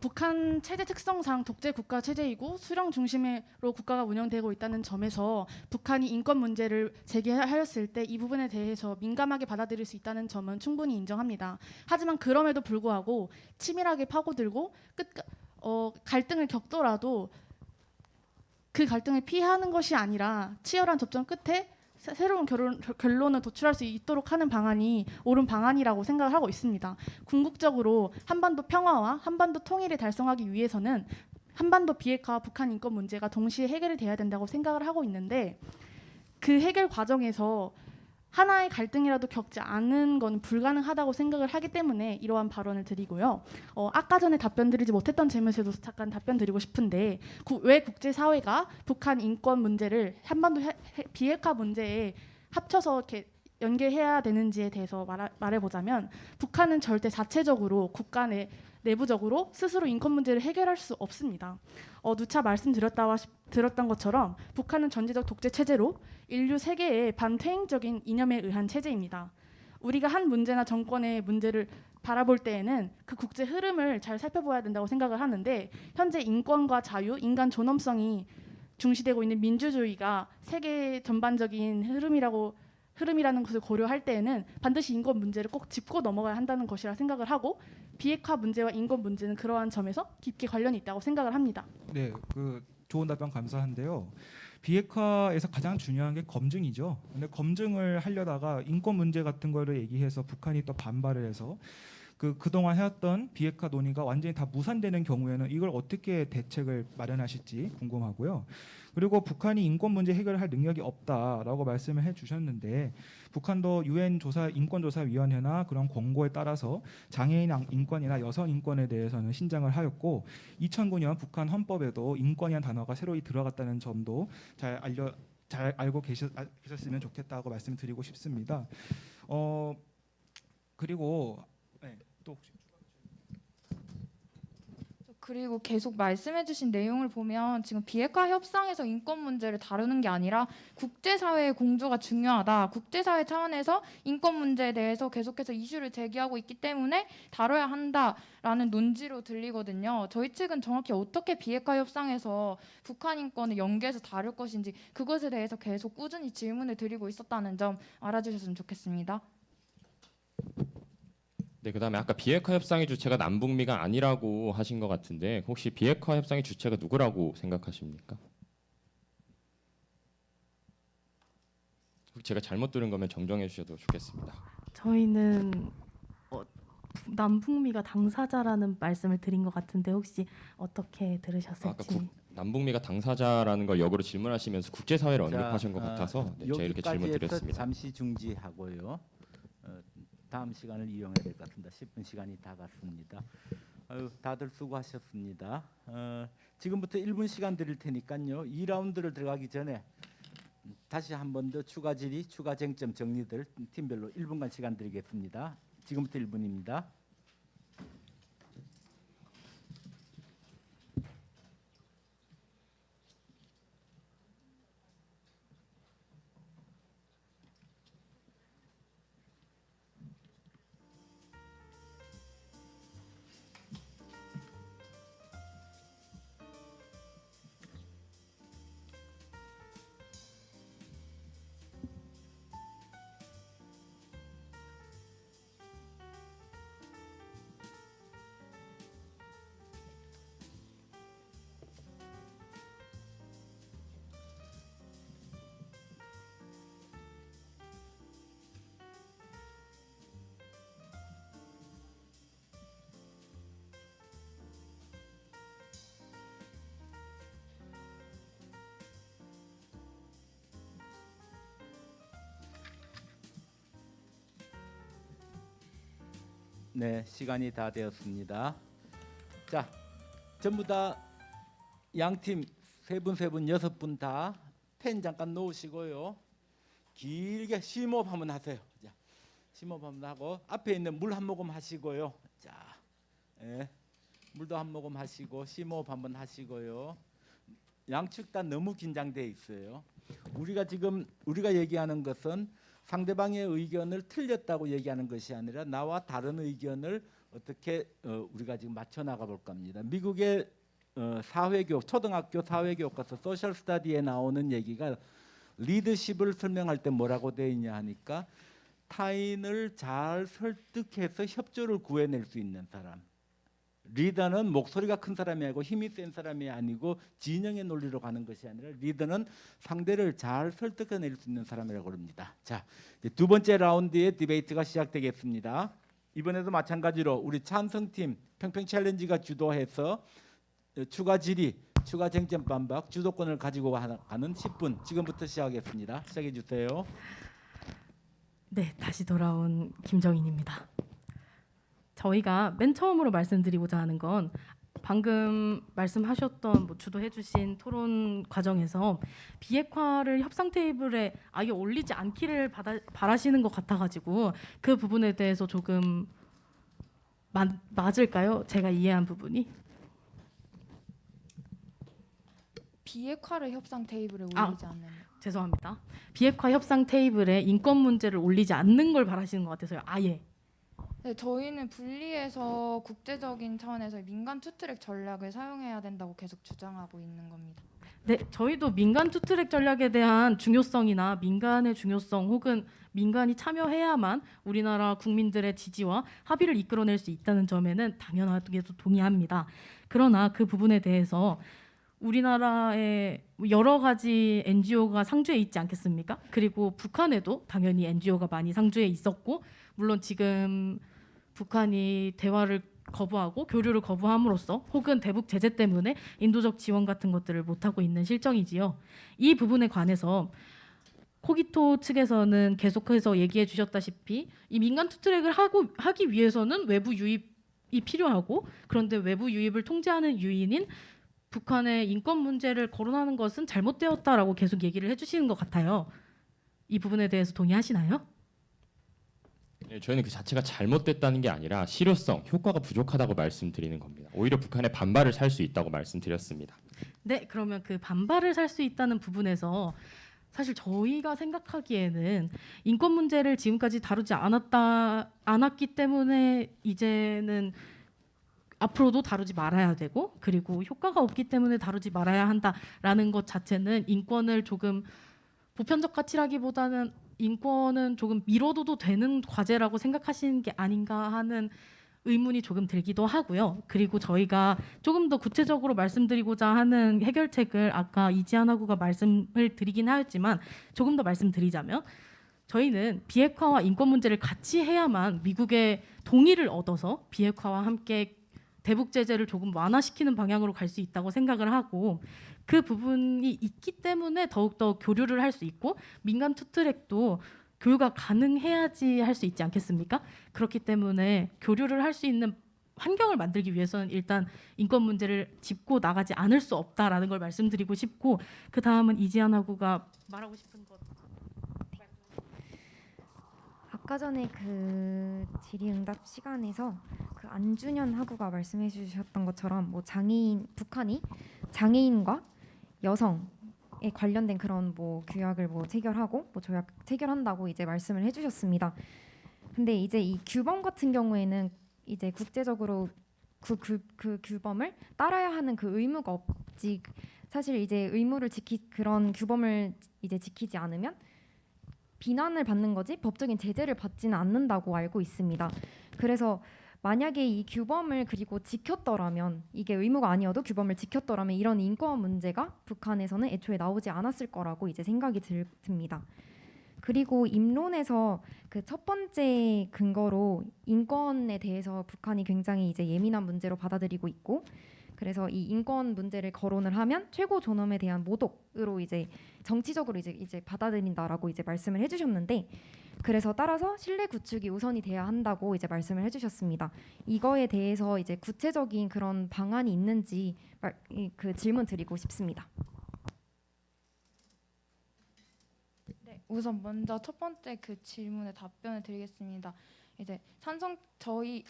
북한 체제 특성상 독재 국가 체제이고 수령 중심으로 국가가 운영되고 있다는 점에서 북한이 인권 문제를 제기하였을 때 이 부분에 대해서 민감하게 받아들일 수 있다는 점은 충분히 인정합니다. 하지만 그럼에도 불구하고 치밀하게 파고들고 갈등을 겪더라도 그 갈등을 피하는 것이 아니라 치열한 접전 끝에 새로운 결론을 도출할 수 있도록 하는 방안이 옳은 방안이라고 생각을 하고 있습니다. 궁극적으로 한반도 평화와 한반도 통일을 달성하기 위해서는 한반도 비핵화와 북한 인권 문제가 동시에 해결이 돼야 된다고 생각을 하고 있는데 그 해결 과정에서 하나의 갈등이라도 겪지 않은 건 불가능하다고 생각을 하기 때문에 이러한 발언을 드리고요. 아까 전에 답변 드리지 못했던 질문에도 잠깐 답변 드리고 싶은데 왜 국제사회가 북한 인권 문제를 한반도 비핵화 문제에 합쳐서 이렇게 연계해야 되는지에 대해서 말해보자면 북한은 절대 자체적으로 국가 내부적으로 스스로 인권 문제를 해결할 수 없습니다. 누차 들었던 것처럼 북한은 전제적 독재 체제로 인류 세계의 반퇴행적인 이념에 의한 체제입니다. 우리가 한 문제나 정권의 문제를 바라볼 때에는 그 국제 흐름을 잘 살펴봐야 된다고 생각을 하는데 현재 인권과 자유, 인간 존엄성이 중시되고 있는 민주주의가 세계 전반적인 흐름이라는 것을 고려할 때에는 반드시 인권 문제를 꼭 짚고 넘어가야 한다는 것이라 생각을 하고 비핵화 문제와 인권 문제는 그러한 점에서 깊게 관련이 있다고 생각을 합니다. 네, 좋은 답변 감사한데요. 비핵화에서 가장 중요한 게 검증이죠. 근데 검증을 하려다가 인권 문제 같은 거를 얘기해서 북한이 또 반발을 해서 그동안 해왔던 비핵화 논의가 완전히 다 무산되는 경우에는 이걸 어떻게 대책을 마련하실지 궁금하고요. 그리고 북한이 인권 문제 해결을 할 능력이 없다라고 말씀을 해주셨는데 북한도 유엔 인권조사위원회나 그런 권고에 따라서 장애인 인권이나 여성 인권에 대해서는 신장을 하였고 2009년 북한 헌법에도 인권이라는 단어가 새로 들어갔다는 점도 잘 알고 계셨으면 좋겠다고 말씀드리고 싶습니다. 그리고 또 혹시 그리고 계속 말씀해주신 내용을 보면 지금 비핵화 협상에서 인권 문제를 다루는 게 아니라 국제사회의 공조가 중요하다. 국제사회 차원에서 인권 문제에 대해서 계속해서 이슈를 제기하고 있기 때문에 다뤄야 한다라는 논지로 들리거든요. 저희 측은 정확히 어떻게 비핵화 협상에서 북한 인권을 연계해서 다룰 것인지 그것에 대해서 계속 꾸준히 질문을 드리고 있었다는 점 알아주셨으면 좋겠습니다. 네, 그다음에 아까 비핵화 협상의 주체가 남북미가 아니라고 하신 것 같은데 혹시 비핵화 협상의 주체가 누구라고 생각하십니까? 혹시 제가 잘못 들은 거면 정정해 주셔도 좋겠습니다. 저희는 남북미가 당사자라는 말씀을 드린 것 같은데 혹시 어떻게 아까 들으셨을지. 남북미가 당사자라는 걸 역으로 질문하시면서 국제사회를 자, 언급하신 것 같아서 제가 이렇게 질문 여기까지에서 드렸습니다. 잠시 중지하고요. 다음 시간을 이용해야 될 것 같습니다. 10분 시간이 다 갔습니다. 다들 수고하셨습니다. 지금부터 1분 시간 드릴 테니까요. 2라운드를 들어가기 전에 다시 한 번 더 추가 질의, 추가 쟁점 정리들 팀별로 1분간 시간 드리겠습니다. 지금부터 1분입니다. 네, 시간이 다 되었습니다. 자, 전부 다 양팀 세 분, 6분 다 펜 잠깐 놓으시고요. 길게 심호흡 한번 하세요. 자, 심호흡 한번 하고 앞에 있는 물 한 모금 하시고요. 자, 물도 한 모금 하시고 심호흡 한번 하시고요. 양측 다 너무 긴장돼 있어요. 우리가 얘기하는 것은 상대방의 의견을 틀렸다고 얘기하는 것이 아니라 나와 다른 의견을 어떻게 우리가 지금 맞춰 나가 볼 겁니다. 미국의 사회교육, 초등학교 사회교육 가서 소셜 스터디에 나오는 얘기가 리더십을 설명할 때 뭐라고 되어 있냐 하니까 타인을 잘 설득해서 협조를 구해낼 수 있는 사람. 리더는 목소리가 큰 사람이 아니고 힘이 센 사람이 아니고 진영의 논리로 가는 것이 아니라 리더는 상대를 잘 설득해낼 수 있는 사람이라고 합니다. 자, 이제 두 번째 라운드의 디베이트가 시작되겠습니다. 이번에도 마찬가지로 우리 찬성팀 평평 챌린지가 주도해서 추가 질의, 추가 쟁점 반박, 주도권을 가지고 가는 10분 지금부터 시작하겠습니다. 시작해 주세요. 네, 다시 돌아온 김정인입니다. 저희가 맨 처음으로 말씀드리고자 하는 건 방금 말씀하셨던 주도해주신 토론 과정에서 비핵화를 협상 테이블에 아예 올리지 않기를 바라시는 것 같아가지고 그 부분에 대해서 조금 맞을까요? 제가 이해한 부분이? 비핵화를 협상 테이블에 올리지 않는. 죄송합니다. 비핵화 협상 테이블에 인권 문제를 올리지 않는 걸 바라시는 것 같아서요. 아예. 네, 저희는 분리해서 국제적인 차원에서 민간 투트랙 전략을 사용해야 된다고 계속 주장하고 있는 겁니다. 네, 저희도 민간 투트랙 전략에 대한 중요성이나 민간의 중요성 혹은 민간이 참여해야만 우리나라 국민들의 지지와 합의를 이끌어낼 수 있다는 점에는 당연하게도 동의합니다. 그러나 그 부분에 대해서 우리나라에 여러 가지 NGO가 상주해 있지 않겠습니까? 그리고 북한에도 당연히 NGO가 많이 상주해 있었고, 물론 지금 북한이 대화를 거부하고 교류를 거부함으로써 혹은 대북 제재 때문에 인도적 지원 같은 것들을 못하고 있는 실정이지요. 이 부분에 관해서 코기토 측에서는 계속해서 얘기해 주셨다시피 이 민간 투트랙을 하기 위해서는 외부 유입이 필요하고, 그런데 외부 유입을 통제하는 유인인 북한의 인권 문제를 거론하는 것은 잘못되었다라고 계속 얘기를 해주시는 것 같아요. 이 부분에 대해서 동의하시나요? 네, 저희는 그 자체가 잘못됐다는 게 아니라 실효성, 효과가 부족하다고 말씀드리는 겁니다. 오히려 북한의 반발을 살 수 있다고 말씀드렸습니다. 네, 그러면 그 반발을 살 수 있다는 부분에서 사실 저희가 생각하기에는 인권 문제를 지금까지 다루지 않았기 때문에 이제는 앞으로도 다루지 말아야 되고, 그리고 효과가 없기 때문에 다루지 말아야 한다라는 것 자체는 인권을 조금 보편적 가치라기보다는 인권은 조금 미뤄둬도 되는 과제라고 생각하시는 게 아닌가 하는 의문이 조금 들기도 하고요. 그리고 저희가 조금 더 구체적으로 말씀드리고자 하는 해결책을 아까 이지한 하구가 말씀을 드리긴 하였지만 조금 더 말씀드리자면, 저희는 비핵화와 인권 문제를 같이 해야만 미국의 동의를 얻어서 비핵화와 함께 대북 제재를 조금 완화시키는 방향으로 갈 수 있다고 생각을 하고, 그 부분이 있기 때문에 더욱더 교류를 할 수 있고 민간 투트랙도 교류가 가능해야지 할 수 있지 않겠습니까? 그렇기 때문에 교류를 할 수 있는 환경을 만들기 위해서는 일단 인권 문제를 짚고 나가지 않을 수 없다라는 걸 말씀드리고 싶고, 그 다음은 이지한 하구가 말하고 싶은 것. 아까 전에 그 질의응답 시간에서 그 안준현 하구가 말씀해 주셨던 것처럼 뭐 북한이 장애인과 여성에 관련된 그런 뭐 규약을 뭐 체결하고 뭐 조약 체결한다고 이제 말씀을 해주셨습니다. 근데 이제 이 규범 같은 경우에는 이제 국제적으로 그 규범을 따라야 하는 그 의무가 없지. 사실 이제 그런 규범을 이제 지키지 않으면 비난을 받는 거지 법적인 제재를 받지는 않는다고 알고 있습니다. 그래서 만약에 이 규범을 그리고 지켰더라면, 이게 의무가 아니어도 규범을 지켰더라면 이런 인권 문제가 북한에서는 애초에 나오지 않았을 거라고 이제 생각이 듭니다. 그리고 입론에서 그 첫 번째 근거로 인권에 대해서 북한이 굉장히 이제 예민한 문제로 받아들이고 있고, 그래서 이 인권 문제를 거론을 하면 최고 존엄에 대한 모독으로 이제 정치적으로 이제 받아들인다라고 이제 말씀을 해주셨는데, 그래서 따라서 신뢰 구축이 우선이 돼야 한다고 이제 말씀을 해주셨습니다. 이거에 대해서 이제 구체적인 그런 방안이 있는지 그 질문 드리고 싶습니다. 네, 우선 먼저 첫 번째 그 질문에 답변을 드리겠습니다. 이제 저희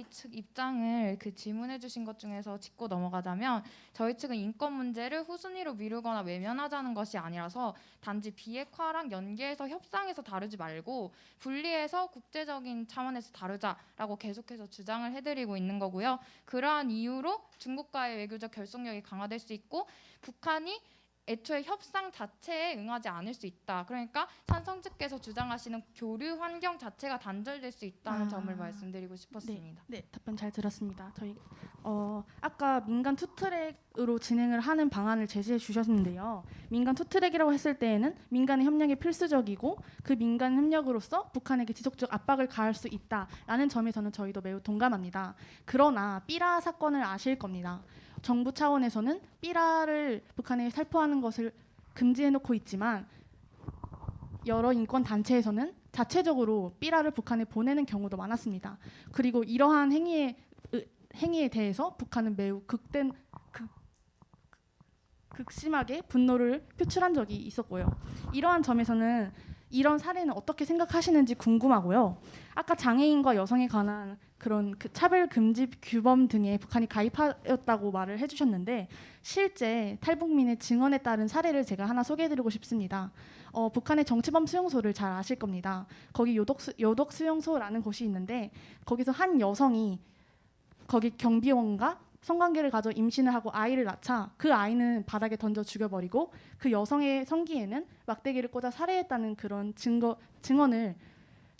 측 입장을 그 질문해주신 것 중에서 짚고 넘어가자면, 저희 측은 인권 문제를 후순위로 미루거나 외면하자는 것이 아니라서 단지 비핵화랑 연계해서 협상해서 다루지 말고 분리해서 국제적인 차원에서 다루자라고 계속해서 주장을 해드리고 있는 거고요. 그러한 이유로 중국과의 외교적 결속력이 강화될 수 있고 북한이 애초에 협상 자체에 응하지 않을 수 있다. 그러니까 찬성 측께서 주장하시는 교류 환경 자체가 단절될 수 있다는 점을 말씀드리고 싶었습니다. 네, 답변 잘 들었습니다. 저희 아까 민간 투트랙으로 진행을 하는 방안을 제시해 주셨는데요. 민간 투트랙이라고 했을 때에는 민간의 협력이 필수적이고 그 민간 협력으로서 북한에게 지속적 압박을 가할 수 있다라는 점에서는 저희도 매우 동감합니다. 그러나 삐라 사건을 아실 겁니다. 정부 차원에서는 삐라를 북한에 살포하는 것을 금지해놓고 있지만 여러 인권 단체에서는 자체적으로 삐라를 북한에 보내는 경우도 많았습니다. 그리고 이러한 행위에 대해서 북한은 매우 극심하게 분노를 표출한 적이 있었고요. 이러한 점에서는 이런 사례는 어떻게 생각하시는지 궁금하고요. 아까 장애인과 여성에 관한 그런 그 차별 금지 규범 등에 북한이 가입하였다고 말을 해주셨는데, 실제 탈북민의 증언에 따른 사례를 제가 하나 소개해드리고 싶습니다. 북한의 정치범 수용소를 잘 아실 겁니다. 거기 요독 수용소라는 곳이 있는데, 거기서 한 여성이 거기 경비원과 성관계를 가져 임신을 하고 아이를 낳자 그 아이는 바닥에 던져 죽여버리고 그 여성의 성기에는 막대기를 꽂아 살해했다는 그런 증언을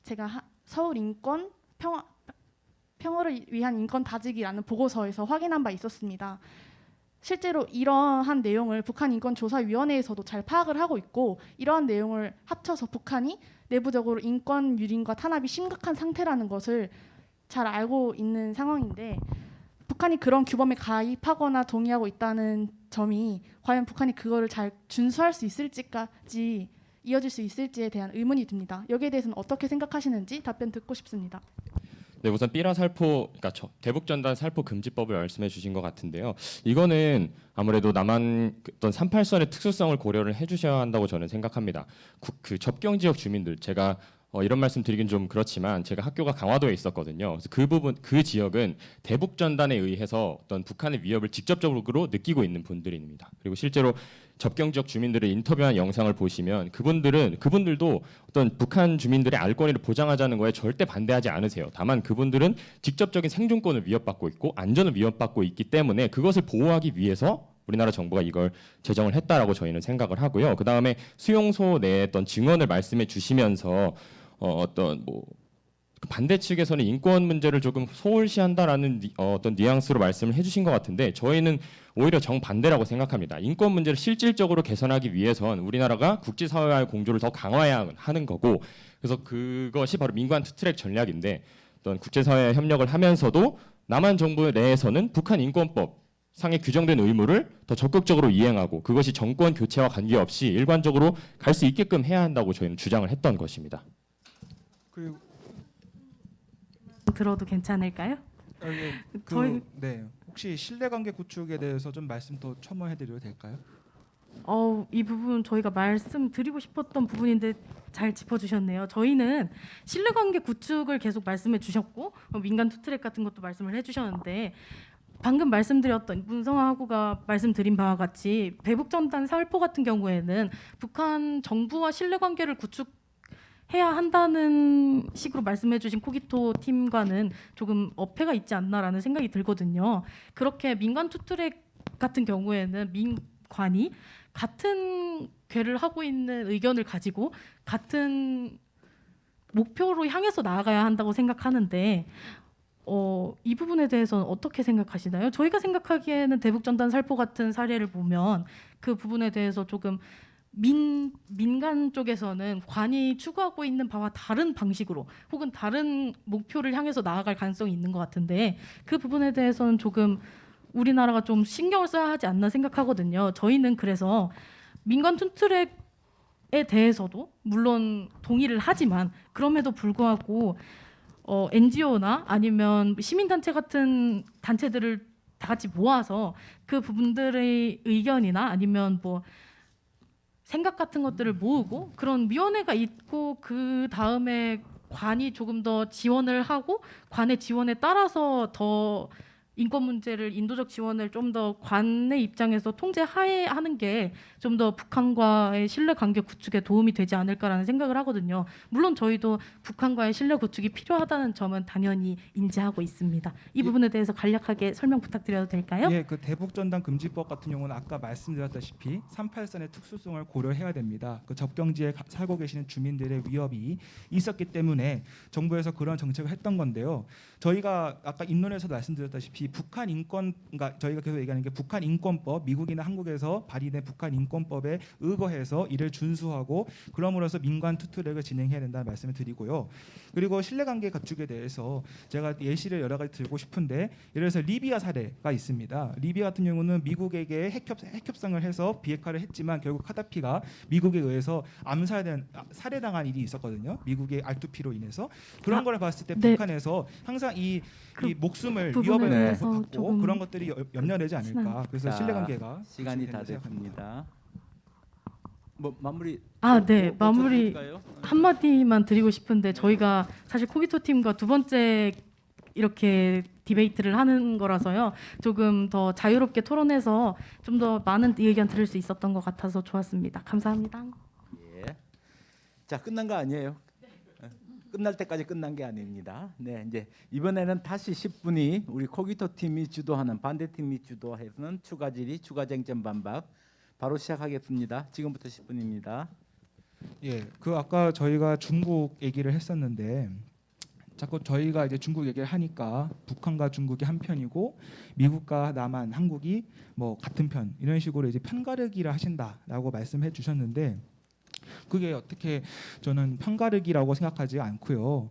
제가 서울 인권 평화를 위한 인권 다지기라는 보고서에서 확인한 바 있었습니다. 실제로 이러한 내용을 북한인권조사위원회에서도 잘 파악을 하고 있고 이러한 내용을 합쳐서 북한이 내부적으로 인권 유린과 탄압이 심각한 상태라는 것을 잘 알고 있는 상황인데 북한이 그런 규범에 가입하거나 동의하고 있다는 점이 과연 북한이 그거를 잘 준수할 수 있을지까지 이어질 수 있을지에 대한 의문이 듭니다. 여기에 대해서는 어떻게 생각하시는지 답변 듣고 싶습니다. 네, 우선 삐라 살포, 그러니까 대북전단 살포 금지법을 말씀해 주신 것 같은데요. 이거는 아무래도 남한 어떤 38선의 특수성을 고려를 해주셔야 한다고 저는 생각합니다. 그 접경 지역 주민들, 제가 이런 말씀 드리긴 좀 그렇지만 제가 학교가 강화도에 있었거든요. 그래서 그 부분, 그 지역은 대북 전단에 의해서 어떤 북한의 위협을 직접적으로 느끼고 있는 분들입니다. 그리고 실제로 접경 지역 주민들을 인터뷰한 영상을 보시면 그분들도 어떤 북한 주민들의 알 권리를 보장하자는 거에 절대 반대하지 않으세요. 다만 그분들은 직접적인 생존권을 위협받고 있고 안전을 위협받고 있기 때문에 그것을 보호하기 위해서 우리나라 정부가 이걸 제정을 했다라고 저희는 생각을 하고요. 그 다음에 수용소 내에 어떤 증언을 말씀해 주시면서 어떤 뭐 반대 측에서는 인권 문제를 조금 소홀시한다라는 어떤 뉘앙스로 말씀을 해주신 것 같은데 저희는 오히려 정반대라고 생각합니다. 인권 문제를 실질적으로 개선하기 위해선 우리나라가 국제사회와의 공조를 더 강화해야 하는 거고 그래서 그것이 바로 민관 투트랙 전략인데 어떤 국제사회와 협력을 하면서도 남한 정부 내에서는 북한 인권법 상에 규정된 의무를 더 적극적으로 이행하고 그것이 정권 교체와 관계없이 일관적으로 갈 수 있게끔 해야 한다고 저희는 주장을 했던 것입니다. 그리고 들어도 괜찮을까요? 저희- 네, 혹시 신뢰관계 구축에 대해서 좀 말씀 더 첨언해드려도 될까요? 이 부분 저희가 말씀드리고 싶었던 부분인데 잘 짚어주셨네요. 저희는 신뢰관계 구축을 계속 말씀해 주셨고 민간 투트랙 같은 것도 말씀을 해주셨는데 방금 말씀드렸던 문성아하고가 말씀드린 바와 같이 대북전단 살포 같은 경우에는 북한 정부와 신뢰관계를 구축해야 한다는 식으로 말씀해주신 코기토 팀과는 조금 어폐가 있지 않나라는 생각이 들거든요. 그렇게 민간 투트랙 같은 경우에는 민관이 같은 궤를 하고 있는 의견을 가지고 같은 목표로 향해서 나아가야 한다고 생각하는데 이 부분에 대해서는 어떻게 생각하시나요? 저희가 생각하기에는 대북전단 살포 같은 사례를 보면 그 부분에 대해서 조금 민간 쪽에서는 관이 추구하고 있는 바와 다른 방식으로 혹은 다른 목표를 향해서 나아갈 가능성이 있는 것 같은데 그 부분에 대해서는 조금 우리나라가 좀 신경을 써야 하지 않나 생각하거든요. 저희는 그래서 민간 투트랙에 대해서도 물론 동의를 하지만 그럼에도 불구하고 NGO나 아니면 시민단체 같은 단체들을 다 같이 모아서 그 부분들의 의견이나 아니면 뭐 생각 같은 것들을 모으고 그런 위원회가 있고 그 다음에 관이 조금 더 지원을 하고 관의 지원에 따라서 더 인권 문제를 인도적 지원을 좀 더 관의 입장에서 통제하에 하는 게 좀 더 북한과의 신뢰 관계 구축에 도움이 되지 않을까라는 생각을 하거든요. 물론 저희도 북한과의 신뢰 구축이 필요하다는 점은 당연히 인지하고 있습니다. 이 부분에 대해서 간략하게 설명 부탁드려도 될까요? 예, 그 대북전단 금지법 같은 경우는 아까 말씀드렸다시피 38선의 특수성을 고려해야 됩니다. 그 접경지에 살고 계시는 주민들의 위협이 있었기 때문에 정부에서 그런 정책을 했던 건데요. 저희가 아까 입론에서도 말씀드렸다시피 북한 인권, 그러니까 저희가 계속 얘기하는 게 북한 인권법, 미국이나 한국에서 발의된 북한 인권법에 의거해서 이를 준수하고 그럼으로써 민관 투트랙을 진행해야 된다는 말씀을 드리고요. 그리고 신뢰관계 구축에 대해서 제가 예시를 여러 가지 들고 싶은데 예를 들어서 리비아 사례가 있습니다. 리비아 같은 경우는 미국에게 핵협상을 해서 비핵화를 했지만 결국 카다피가 미국에 의해서 살해당한 일이 있었거든요. 미국의 R2P로 인해서 그런 걸 봤을 때 네. 북한에서 항상 이 목숨을 부분에 위협을 대해서 받고 조금 그런 것들이 염려되지 않을까. 그래서 자, 신뢰관계가 시간이 다 구축이 된다고 생각합니다. 됐습니다. 뭐 마무리. 네. 마무리 쳐드릴까요? 한마디만 드리고 싶은데 저희가 사실 코기토 팀과 두 번째 이렇게 디베이트를 하는 거라서요. 조금 더 자유롭게 토론해서 좀 더 많은 의견 들을 수 있었던 것 같아서 좋았습니다. 감사합니다. 예. 자, 끝난 거 아니에요? 끝날 때까지 끝난 게 아닙니다. 네, 이제 이번에는 다시 10분이 우리 코기토 팀이 주도하는 반대팀이 주도해서는 추가 질의, 추가 쟁점 반박 바로 시작하겠습니다. 지금부터 10분입니다. 예, 그 아까 저희가 중국 얘기를 했었는데 자꾸 저희가 이제 중국 얘기를 하니까 북한과 중국이 한 편이고 미국과 남한, 한국이 뭐 같은 편 이런 식으로 이제 편가르기를 하신다라고 말씀해 주셨는데 그게 어떻게 저는 편가르기라고 생각하지 않고요.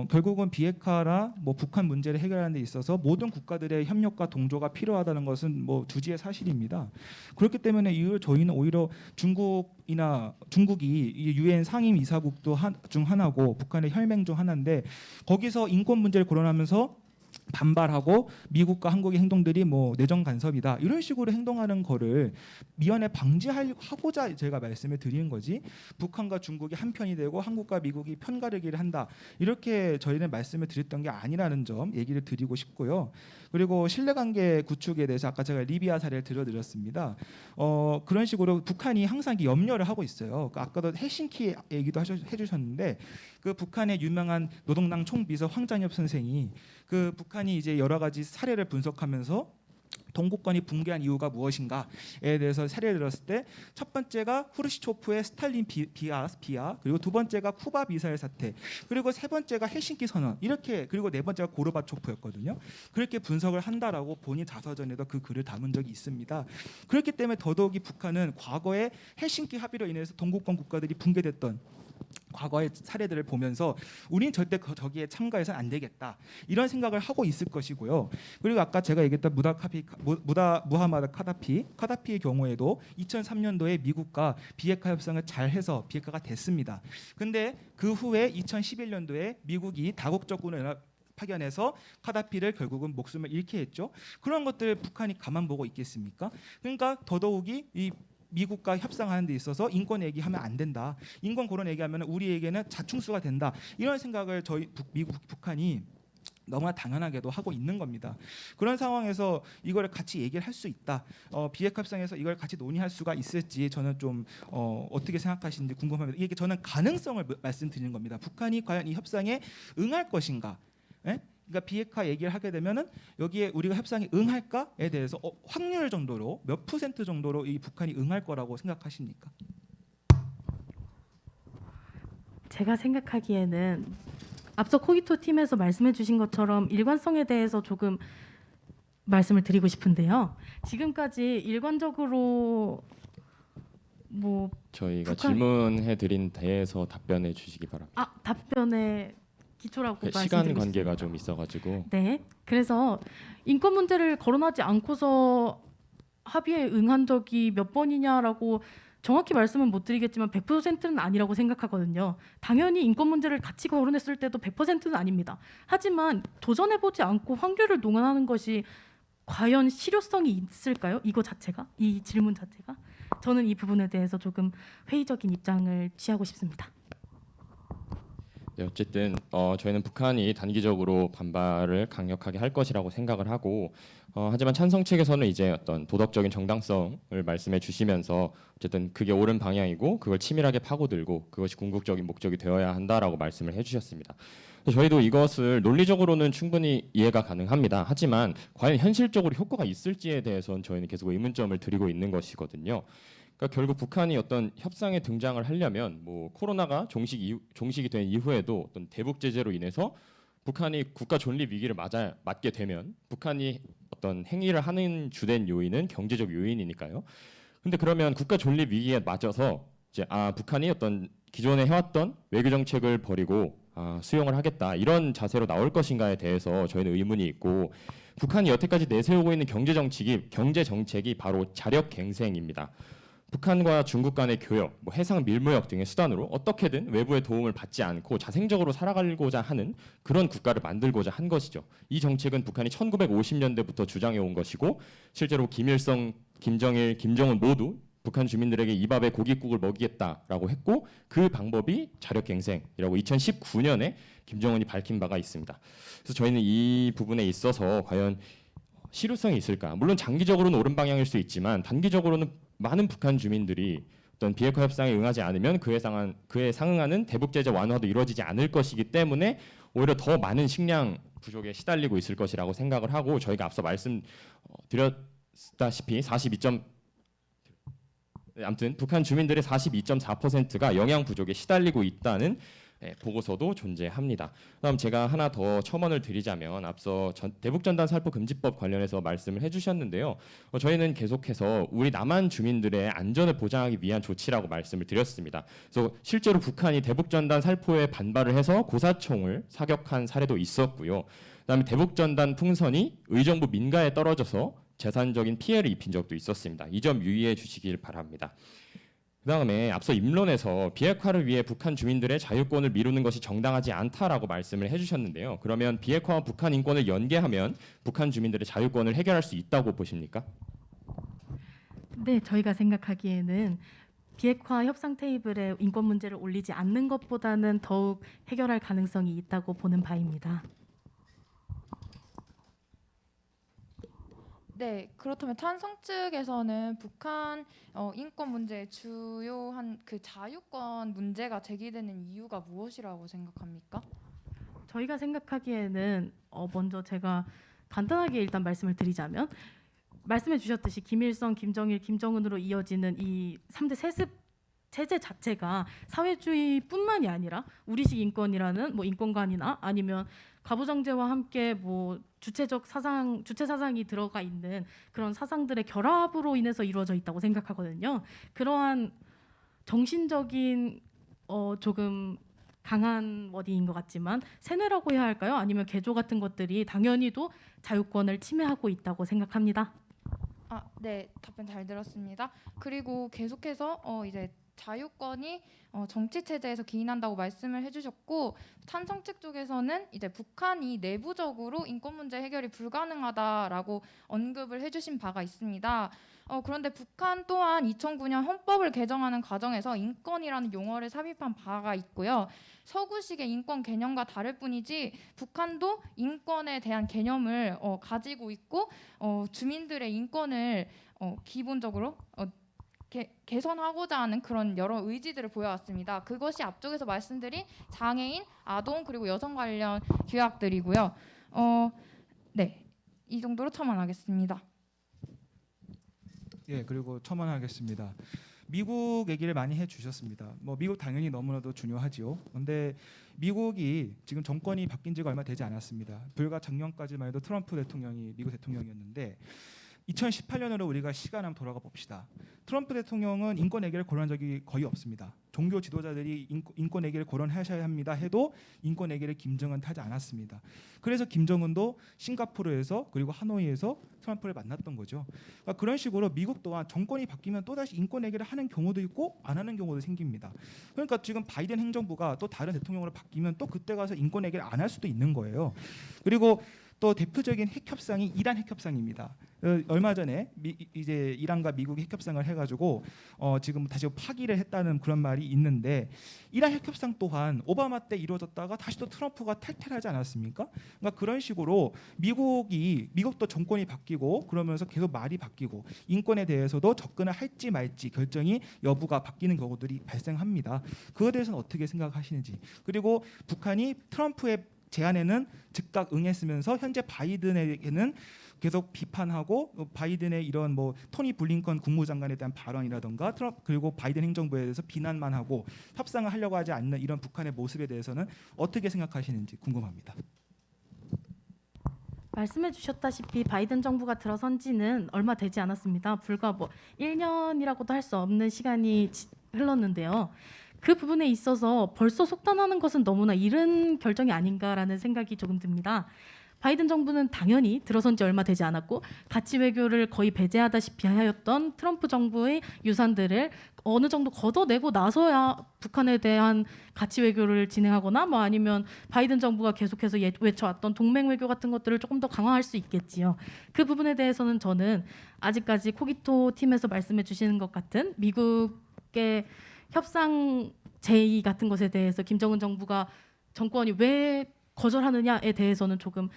결국은 비핵화라 뭐 북한 문제를 해결하는 데 있어서 모든 국가들의 협력과 동조가 필요하다는 것은 뭐 주지의 사실입니다. 그렇기 때문에 저희는 오히려 중국이 이 유엔 상임 이사국도 중 하나고 북한의 혈맹 중 하나인데 거기서 인권 문제를 거론하면서 반발하고 미국과 한국의 행동들이 뭐 내정 간섭이다 이런 식으로 행동하는 거를 미연에 방지하고자 제가 말씀을 드리는 거지 북한과 중국이 한 편이 되고 한국과 미국이 편가르기를 한다 이렇게 저희는 말씀을 드렸던 게 아니라는 점 얘기를 드리고 싶고요. 그리고 신뢰관계 구축에 대해서 아까 제가 리비아 사례를 들어드렸습니다. 그런 식으로 북한이 항상 염려를 하고 있어요. 아까도 헬싱키 얘기도 해주셨는데 그 북한의 유명한 노동당 총비서 황장엽 선생이 그 북한이 이제 여러 가지 사례를 분석하면서 동구권이 붕괴한 이유가 무엇인가에 대해서 사례를 들었을 때 첫 번째가 후르시초프의 스탈린 비하 그리고 두 번째가 쿠바 미사일 사태 그리고 세 번째가 헬싱키 선언 이렇게 그리고 네 번째가 고르바초프였거든요. 그렇게 분석을 한다라고 본인 자서전에도 그 글을 담은 적이 있습니다. 그렇기 때문에 더더욱이 북한은 과거에 헬싱키 합의로 인해서 동구권 국가들이 붕괴됐던 과거의 사례들을 보면서 우린 절대 저기에 참가해서는 안 되겠다 이런 생각을 하고 있을 것이고요. 그리고 아까 제가 얘기했던 무하마드 카다피의 경우에도 2003년도에 미국과 비핵화 협상을 잘해서 비핵화가 됐습니다. 근데 그 후에 2011년도에 미국이 다국적군을 파견해서 카다피를 결국은 목숨을 잃게 했죠. 그런 것들 북한이 가만 보고 있겠습니까? 그러니까 더더욱이 이 미국과 협상하는 데 있어서 인권 얘기하면 안 된다. 인권 그런 얘기하면 우리에게는 자충수가 된다. 이런 생각을 북한이 너무나 당연하게도 하고 있는 겁니다. 그런 상황에서 이걸 같이 얘기를 할 수 있다. 비핵화 협상에서 이걸 같이 논의할 수가 있을지 저는 좀 어떻게 생각하시는지 궁금합니다. 이게 저는 가능성을 말씀드리는 겁니다. 북한이 과연 이 협상에 응할 것인가? 예? 그러니까 비핵화 얘기를 하게 되면은 여기에 우리가 협상에 응할까에 대해서 확률 정도로 몇 % 정도로 이 북한이 응할 거라고 생각하십니까? 제가 생각하기에는 앞서 코기토 팀에서 말씀해주신 것처럼 일관성에 대해서 조금 말씀을 드리고 싶은데요. 지금까지 일관적으로 뭐 저희가 북한- 질문해드린 데에서 답변해 주시기 바랍니다. 답변의 기초라고 시간 말씀드리고 관계가 싶습니다. 좀 있어가지고 네. 그래서 인권 문제를 거론하지 않고서 합의에 응한 적이 몇 번이냐라고 정확히 말씀은 못 드리겠지만 100%는 아니라고 생각하거든요. 당연히 인권 문제를 같이 거론했을 때도 100%는 아닙니다. 하지만 도전해보지 않고 확률을 농언하는 것이 과연 실효성이 있을까요? 이거 자체가? 이 질문 자체가? 저는 이 부분에 대해서 조금 회의적인 입장을 취하고 싶습니다. 네, 어쨌든 저희는 북한이 단기적으로 반발을 강력하게 할 것이라고 생각을 하고 하지만 찬성 측에서는 이제 어떤 도덕적인 정당성을 말씀해 주시면서 어쨌든 그게 옳은 방향이고 그걸 치밀하게 파고들고 그것이 궁극적인 목적이 되어야 한다라고 말씀을 해주셨습니다. 저희도 이것을 논리적으로는 충분히 이해가 가능합니다. 하지만 과연 현실적으로 효과가 있을지에 대해서는 저희는 계속 의문점을 드리고 있는 것이거든요. 그러니까 결국 북한이 어떤 협상에 등장을 하려면 뭐 코로나가 종식이 된 이후에도 어떤 대북 제재로 인해서 북한이 국가 존립 위기를 맞게 되면 북한이 어떤 행위를 하는 주된 요인은 경제적 요인이니까요. 근데 그러면 국가 존립 위기에 맞아서 이제 북한이 어떤 기존에 해왔던 외교 정책을 버리고 수용을 하겠다 이런 자세로 나올 것인가에 대해서 저희는 의문이 있고 북한이 여태까지 내세우고 있는 경제 정책이 바로 자력갱생입니다. 북한과 중국 간의 교역, 해상 밀무역 등의 수단으로 어떻게든 외부의 도움을 받지 않고 자생적으로 살아가고자 하는 그런 국가를 만들고자 한 것이죠. 이 정책은 북한이 1950년대부터 주장해 온 것이고 실제로 김일성, 김정일, 김정은 모두 북한 주민들에게 이 밥에 고깃국을 먹이겠다라고 했고 그 방법이 자력갱생이라고 2019년에 김정은이 밝힌 바가 있습니다. 그래서 저희는 이 부분에 있어서 과연 실효성이 있을까? 물론 장기적으로는 옳은 방향일 수 있지만 단기적으로는 많은 북한 주민들이 어떤 비핵화 협상에 응하지 않으면 그에 상응하는 대북 제재 완화도 이루어지지 않을 것이기 때문에 오히려 더 많은 식량 부족에 시달리고 있을 것이라고 생각을 하고 저희가 앞서 말씀드렸다시피 아무튼 북한 주민들의 42.4%가 영양 부족에 시달리고 있다는 보고서도 존재합니다. 그다음 제가 하나 더 첨언을 드리자면 앞서 대북전단 살포 금지법 관련해서 말씀을 해주셨는데요. 저희는 계속해서 우리 남한 주민들의 안전을 보장하기 위한 조치라고 말씀을 드렸습니다. 그래서 실제로 북한이 대북전단 살포에 반발을 해서 고사총을 사격한 사례도 있었고요. 그다음에 대북전단 풍선이 의정부 민가에 떨어져서 재산적인 피해를 입힌 적도 있었습니다. 이 점 유의해 주시길 바랍니다. 그다음에 앞서 입론에서 비핵화를 위해 북한 주민들의 자유권을 미루는 것이 정당하지 않다라고 말씀을 해주셨는데요. 그러면 비핵화와 북한 인권을 연계하면 북한 주민들의 자유권을 해결할 수 있다고 보십니까? 네, 저희가 생각하기에는 비핵화 협상 테이블에 인권 문제를 올리지 않는 것보다는 더욱 해결할 가능성이 있다고 보는 바입니다. 네, 그렇다면 찬성 측에서는 북한 인권 문제의 주요한 그 자유권 문제가 제기되는 이유가 무엇이라고 생각합니까? 저희가 생각하기에는 먼저 제가 간단하게 일단 말씀을 드리자면 말씀해 주셨듯이 김일성, 김정일, 김정은으로 이어지는 이 3대 세습 체제 자체가 사회주의뿐만이 아니라 우리식 인권이라는 뭐 인권관이나 아니면 가부장제와 함께 뭐 주체 사상이 들어가 있는 그런 사상들의 결합으로 인해서 이루어져 있다고 생각하거든요. 그러한 정신적인 조금 강한 워딩인 것 같지만 세뇌라고 해야 할까요? 아니면 개조 같은 것들이 당연히도 자유권을 침해하고 있다고 생각합니다. 네, 답변 잘 들었습니다. 그리고 계속해서 이제 자유권이 정치 체제에서 기인한다고 말씀을 해주셨고 찬성 측 쪽에서는 이제 북한이 내부적으로 인권 문제 해결이 불가능하다라고 언급을 해주신 바가 있습니다. 그런데 북한 또한 2009년 헌법을 개정하는 과정에서 인권이라는 용어를 삽입한 바가 있고요. 서구식의 인권 개념과 다를 뿐이지 북한도 인권에 대한 개념을 가지고 있고 주민들의 인권을 기본적으로 개선하고자 하는 그런 여러 의지들을 보여왔습니다. 그것이 앞쪽에서 말씀드린 장애인, 아동 그리고 여성 관련 규약들이고요. 네, 이 정도로 첨언하겠습니다. 예, 그리고 첨언하겠습니다. 미국 얘기를 많이 해주셨습니다. 뭐 미국 당연히 너무나도 중요하지요. 그런데 미국이 지금 정권이 바뀐 지가 얼마 되지 않았습니다. 불과 작년까지만 해도 트럼프 대통령이 미국 대통령이었는데 2018년으로 우리가 시간 한번 돌아가 봅시다. 트럼프 대통령은 인권 얘기를 거론한 적이 거의 없습니다. 종교 지도자들이 인권 얘기를 거론하셔야 합니다 해도 인권 얘기를 김정은한테 하지 않았습니다. 그래서 김정은도 싱가포르에서 그리고 하노이에서 트럼프를 만났던 거죠. 그러니까 그런 식으로 미국 또한 정권이 바뀌면 또다시 인권 얘기를 하는 경우도 있고 안 하는 경우도 생깁니다. 그러니까 지금 바이든 행정부가 또 다른 대통령으로 바뀌면 또 그때 가서 인권 얘기를 안 할 수도 있는 거예요. 그리고 또 대표적인 핵 협상이 이란 핵 협상입니다. 얼마 전에 이제 이란과 미국이 핵 협상을 해가지고 지금 다시 파기를 했다는 그런 말이 있는데 이란 핵 협상 또한 오바마 때 이루어졌다가 다시 또 트럼프가 탈퇴하지 않았습니까? 그러니까 그런 식으로 미국도 정권이 바뀌고 그러면서 계속 말이 바뀌고 인권에 대해서도 접근을 할지 말지 결정이 여부가 바뀌는 경우들이 발생합니다. 그거에 대해서는 어떻게 생각하시는지 그리고 북한이 트럼프의 제안에는 즉각 응했으면서 현재 바이든에게는 계속 비판하고 바이든의 이런 뭐 토니 블링컨 국무장관에 대한 발언이라던가 그리고 바이든 행정부에 대해서 비난만 하고 협상을 하려고 하지 않는 이런 북한의 모습에 대해서는 어떻게 생각하시는지 궁금합니다. 말씀해 주셨다시피 바이든 정부가 들어선 지는 얼마 되지 않았습니다. 불과 뭐 1년이라고도 할 수 없는 시간이 흘렀는데요. 그 부분에 있어서 벌써 속단하는 것은 너무나 이른 결정이 아닌가라는 생각이 조금 듭니다. 바이든 정부는 당연히 들어선 지 얼마 되지 않았고 가치 외교를 거의 배제하다시피 하였던 트럼프 정부의 유산들을 어느 정도 걷어내고 나서야 북한에 대한 가치 외교를 진행하거나 뭐 아니면 바이든 정부가 계속해서 외쳐왔던 동맹 외교 같은 것들을 조금 더 강화할 수 있겠지요. 그 부분에 대해서는 저는 아직까지 코기토 팀에서 말씀해 주시는 것 같은 미국의 협상 제의 같은 것에 대해서 김정은 정부가 정권이 왜 거절하느냐에 대해서는 조금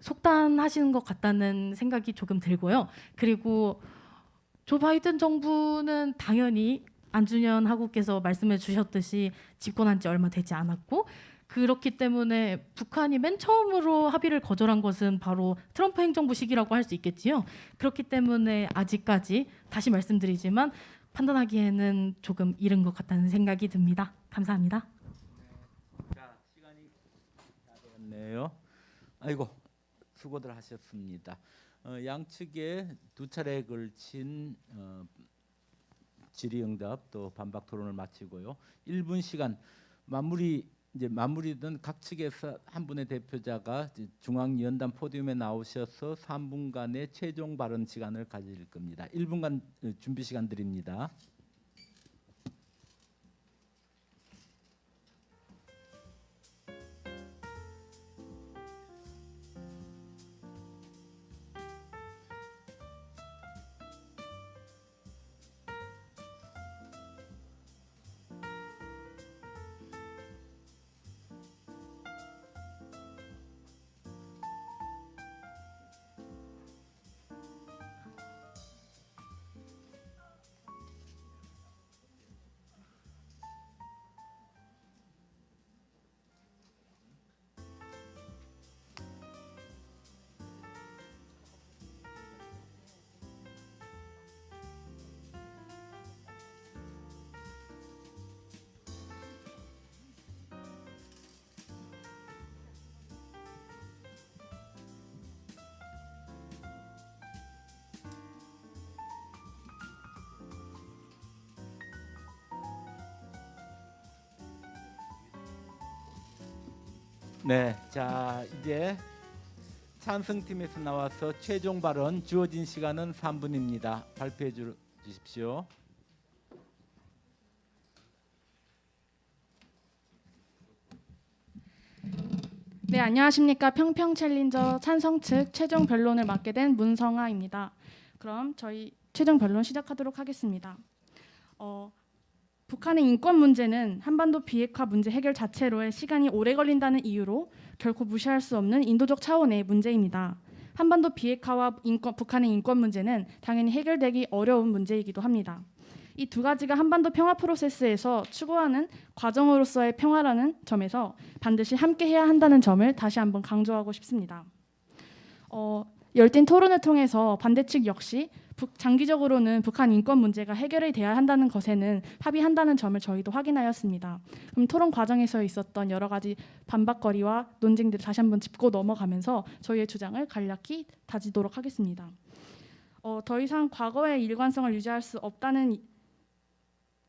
속단하시는 것 같다는 생각이 조금 들고요. 그리고 조 바이든 정부는 당연히 안준현 하국께서 말씀해 주셨듯이 집권한 지 얼마 되지 않았고 그렇기 때문에 북한이 맨 처음으로 합의를 거절한 것은 바로 트럼프 행정부 시기라고 할 수 있겠지요. 그렇기 때문에 아직까지 다시 말씀드리지만 판단하기에는 조금 이른 것 같다는 생각이 듭니다. 감사합니다. 네요. 아이고 수고들 하셨습니다. 양측에 두 차례에 걸친 질의응답 또 반박 토론을 마치고요. 1분 시간 마무리든 각 측에서 한 분의 대표자가 이제 중앙위원단 포디움에 나오셔서 3분간의 최종 발언 시간을 가질 겁니다. 1분간 준비 시간 드립니다. 네, 자 이제 찬성팀에서 나와서 최종 발언 주어진 시간은 3분입니다. 발표해 주십시오. 네, 안녕하십니까. 평평 챌린저 찬성 측 최종 변론을 맡게 된 문성아입니다. 그럼 저희 최종 변론 시작하도록 하겠습니다. 북한의 인권 문제는 한반도 비핵화 문제 해결 자체로의 시간이 오래 걸린다는 이유로 결코 무시할 수 없는 인도적 차원의 문제입니다. 한반도 비핵화와 북한의 인권 문제는 당연히 해결되기 어려운 문제이기도 합니다. 이 두 가지가 한반도 평화 프로세스에서 추구하는 과정으로서의 평화라는 점에서 반드시 함께해야 한다는 점을 다시 한번 강조하고 싶습니다. 열띤 토론을 통해서 반대 측 역시 장기적으로는 북한 인권 문제가 해결이 돼야 한다는 것에는 합의한다는 점을 저희도 확인하였습니다. 그럼 토론 과정에서 있었던 여러 가지 반박거리와 논쟁들을 다시 한번 짚고 넘어가면서 저희의 주장을 간략히 다지도록 하겠습니다. 더 이상 과거의 일관성을 유지할 수 없다는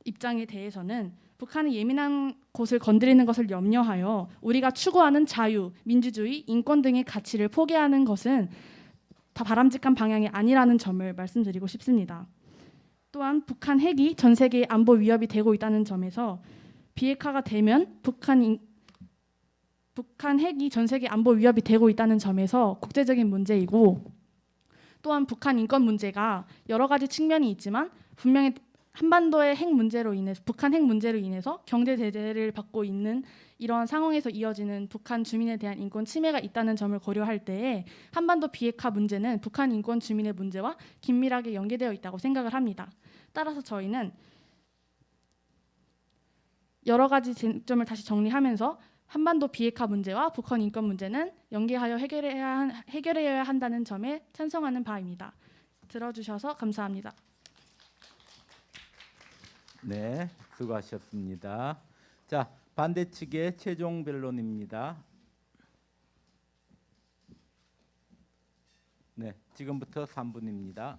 입장에 대해서는 북한의 예민한 곳을 건드리는 것을 염려하여 우리가 추구하는 자유, 민주주의, 인권 등의 가치를 포기하는 것은 다 바람직한 방향이 아니라는 점을 말씀드리고 싶습니다. 또한 북한 핵이 전 세계의 안보 위협이 되고 있다는 점에서 비핵화가 되면 북한 핵이 전 세계 안보 위협이 되고 있다는 점에서 국제적인 문제이고, 또한 북한 인권 문제가 여러 가지 측면이 있지만 분명히 한반도의 핵 문제로 인해서 북한 핵 문제로 인해서 경제 제재를 받고 있는 이러한 상황에서 이어지는 북한 주민에 대한 인권 침해가 있다는 점을 고려할 때에 한반도 비핵화 문제는 북한 인권 주민의 문제와 긴밀하게 연계되어 있다고 생각을 합니다. 따라서 저희는 여러 가지 쟁점을 다시 정리하면서 한반도 비핵화 문제와 북한 인권 문제는 연계하여 해결해야 한다는 점에 찬성하는 바입니다. 들어주셔서 감사합니다. 네, 수고하셨습니다. 자, 반대 측의 최종 변론입니다. 네, 지금부터 3분입니다.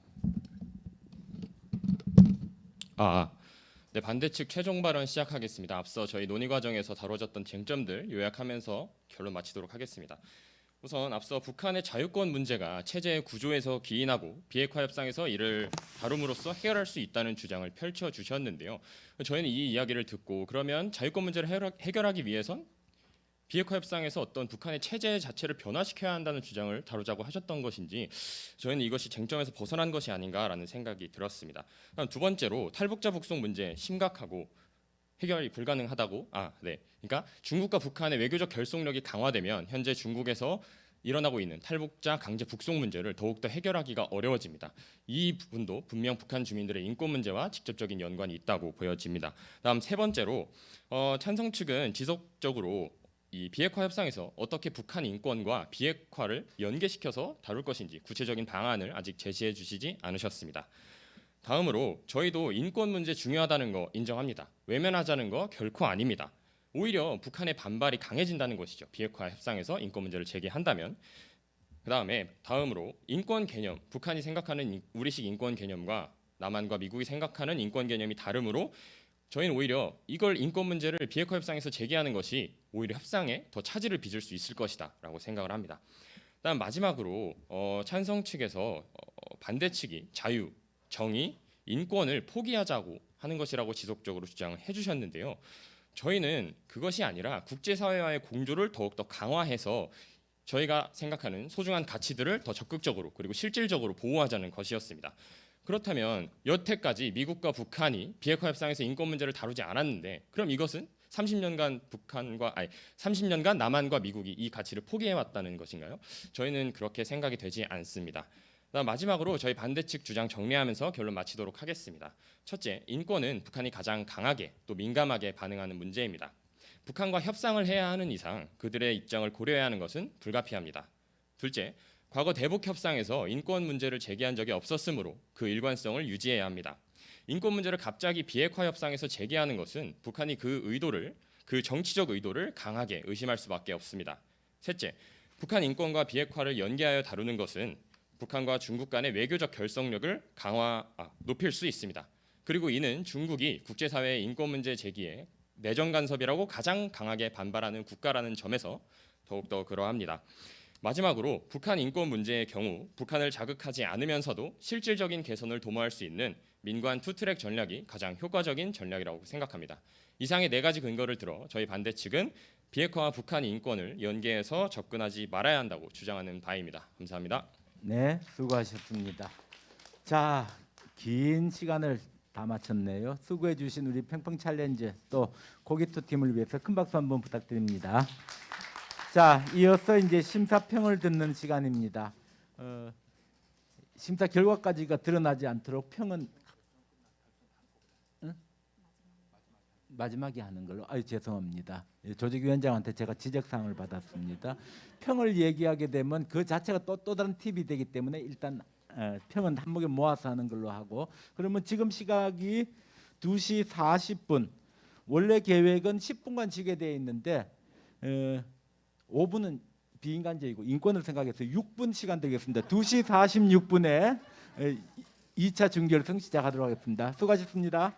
네, 반대 측 최종 발언 시작하겠습니다. 앞서 저희 논의 과정에서 다뤄졌던 쟁점들 요약하면서 결론 마치도록 하겠습니다. 우선 앞서 북한의 자유권 문제가 체제의 구조에서 기인하고 비핵화 협상에서 이를 다룸으로써 해결할 수 있다는 주장을 펼쳐주셨는데요. 저희는 이 이야기를 듣고 그러면 자유권 문제를 해결하기 위해선 비핵화 협상에서 어떤 북한의 체제 자체를 변화시켜야 한다는 주장을 다루자고 하셨던 것인지 저희는 이것이 쟁점에서 벗어난 것이 아닌가라는 생각이 들었습니다. 다음 두 번째로 탈북자 북송 문제 심각하고 해결이 불가능하다고. 그러니까 중국과 북한의 외교적 결속력이 강화되면 현재 중국에서 일어나고 있는 탈북자 강제 북송 문제를 더욱더 해결하기가 어려워집니다. 이 부분도 분명 북한 주민들의 인권 문제와 직접적인 연관이 있다고 보여집니다. 다음 세 번째로 찬성 측은 지속적으로 이 비핵화 협상에서 어떻게 북한 인권과 비핵화를 연계시켜서 다룰 것인지 구체적인 방안을 아직 제시해 주시지 않으셨습니다. 다음으로 저희도 인권 문제 중요하다는 거 인정합니다. 외면하자는 거 결코 아닙니다. 오히려 북한의 반발이 강해진다는 것이죠. 비핵화 협상에서 인권 문제를 제기한다면. 다음으로 인권 개념, 북한이 생각하는 우리식 인권 개념과 남한과 미국이 생각하는 인권 개념이 다르므로 저희는 오히려 이걸 인권 문제를 비핵화 협상에서 제기하는 것이 오히려 협상에 더 차질을 빚을 수 있을 것이다라고 생각을 합니다. 다음 마지막으로 찬성 측에서 반대 측이 자유, 정의, 인권을 포기하자고 하는 것이라고 지속적으로 주장을 해주셨는데요. 저희는 그것이 아니라 국제사회와의 공조를 더욱더 강화해서 저희가 생각하는 소중한 가치들을 더 적극적으로 그리고 실질적으로 보호하자는 것이었습니다. 그렇다면 여태까지 미국과 북한이 비핵화 협상에서 인권 문제를 다루지 않았는데 그럼 이것은 30년간 남한과 미국이 이 가치를 포기해왔다는 것인가요? 저희는 그렇게 생각이 되지 않습니다. 마지막으로 저희 반대측 주장 정리하면서 결론 마치도록 하겠습니다. 첫째, 인권은 북한이 가장 강하게 또 민감하게 반응하는 문제입니다. 북한과 협상을 해야 하는 이상 그들의 입장을 고려해야 하는 것은 불가피합니다. 둘째, 과거 대북 협상에서 인권 문제를 제기한 적이 없었으므로 그 일관성을 유지해야 합니다. 인권 문제를 갑자기 비핵화 협상에서 제기하는 것은 북한이 그 정치적 의도를 강하게 의심할 수밖에 없습니다. 셋째, 북한 인권과 비핵화를 연계하여 다루는 것은 북한과 중국 간의 외교적 결속력을 높일 수 있습니다. 그리고 이는 중국이 국제사회의 인권 문제 제기에 내정 간섭이라고 가장 강하게 반발하는 국가라는 점에서 더욱더 그러합니다. 마지막으로 북한 인권 문제의 경우 북한을 자극하지 않으면서도 실질적인 개선을 도모할 수 있는 민관 투트랙 전략이 가장 효과적인 전략이라고 생각합니다. 이상의 4가지 근거를 들어 저희 반대 측은 비핵화와 북한 인권을 연계해서 접근하지 말아야 한다고 주장하는 바입니다. 감사합니다. 네, 수고하셨습니다. 자, 긴 시간을 다 마쳤네요. 수고해 주신 우리 팽팽 챌린지 또 고기투 팀을 위해서 큰 박수 한번 부탁드립니다. 자, 이어서 이제 심사평을 듣는 시간입니다. 심사 결과까지가 드러나지 않도록 평은 마지막에 하는 걸로. 죄송합니다. 조직위원장한테 제가 지적사항을 받았습니다. 평을 얘기하게 되면 그 자체가 또 다른 팁이 되기 때문에 일단 평은 한목에 모아서 하는 걸로 하고, 그러면 지금 시각이 2시 40분. 원래 계획은 10분간 쉬게 되어 있는데 5분은 비인간적이고 인권을 생각해서 6분 시간 드리겠습니다. 2시 46분에 2차 준결승 시작하도록 하겠습니다. 수고하셨습니다.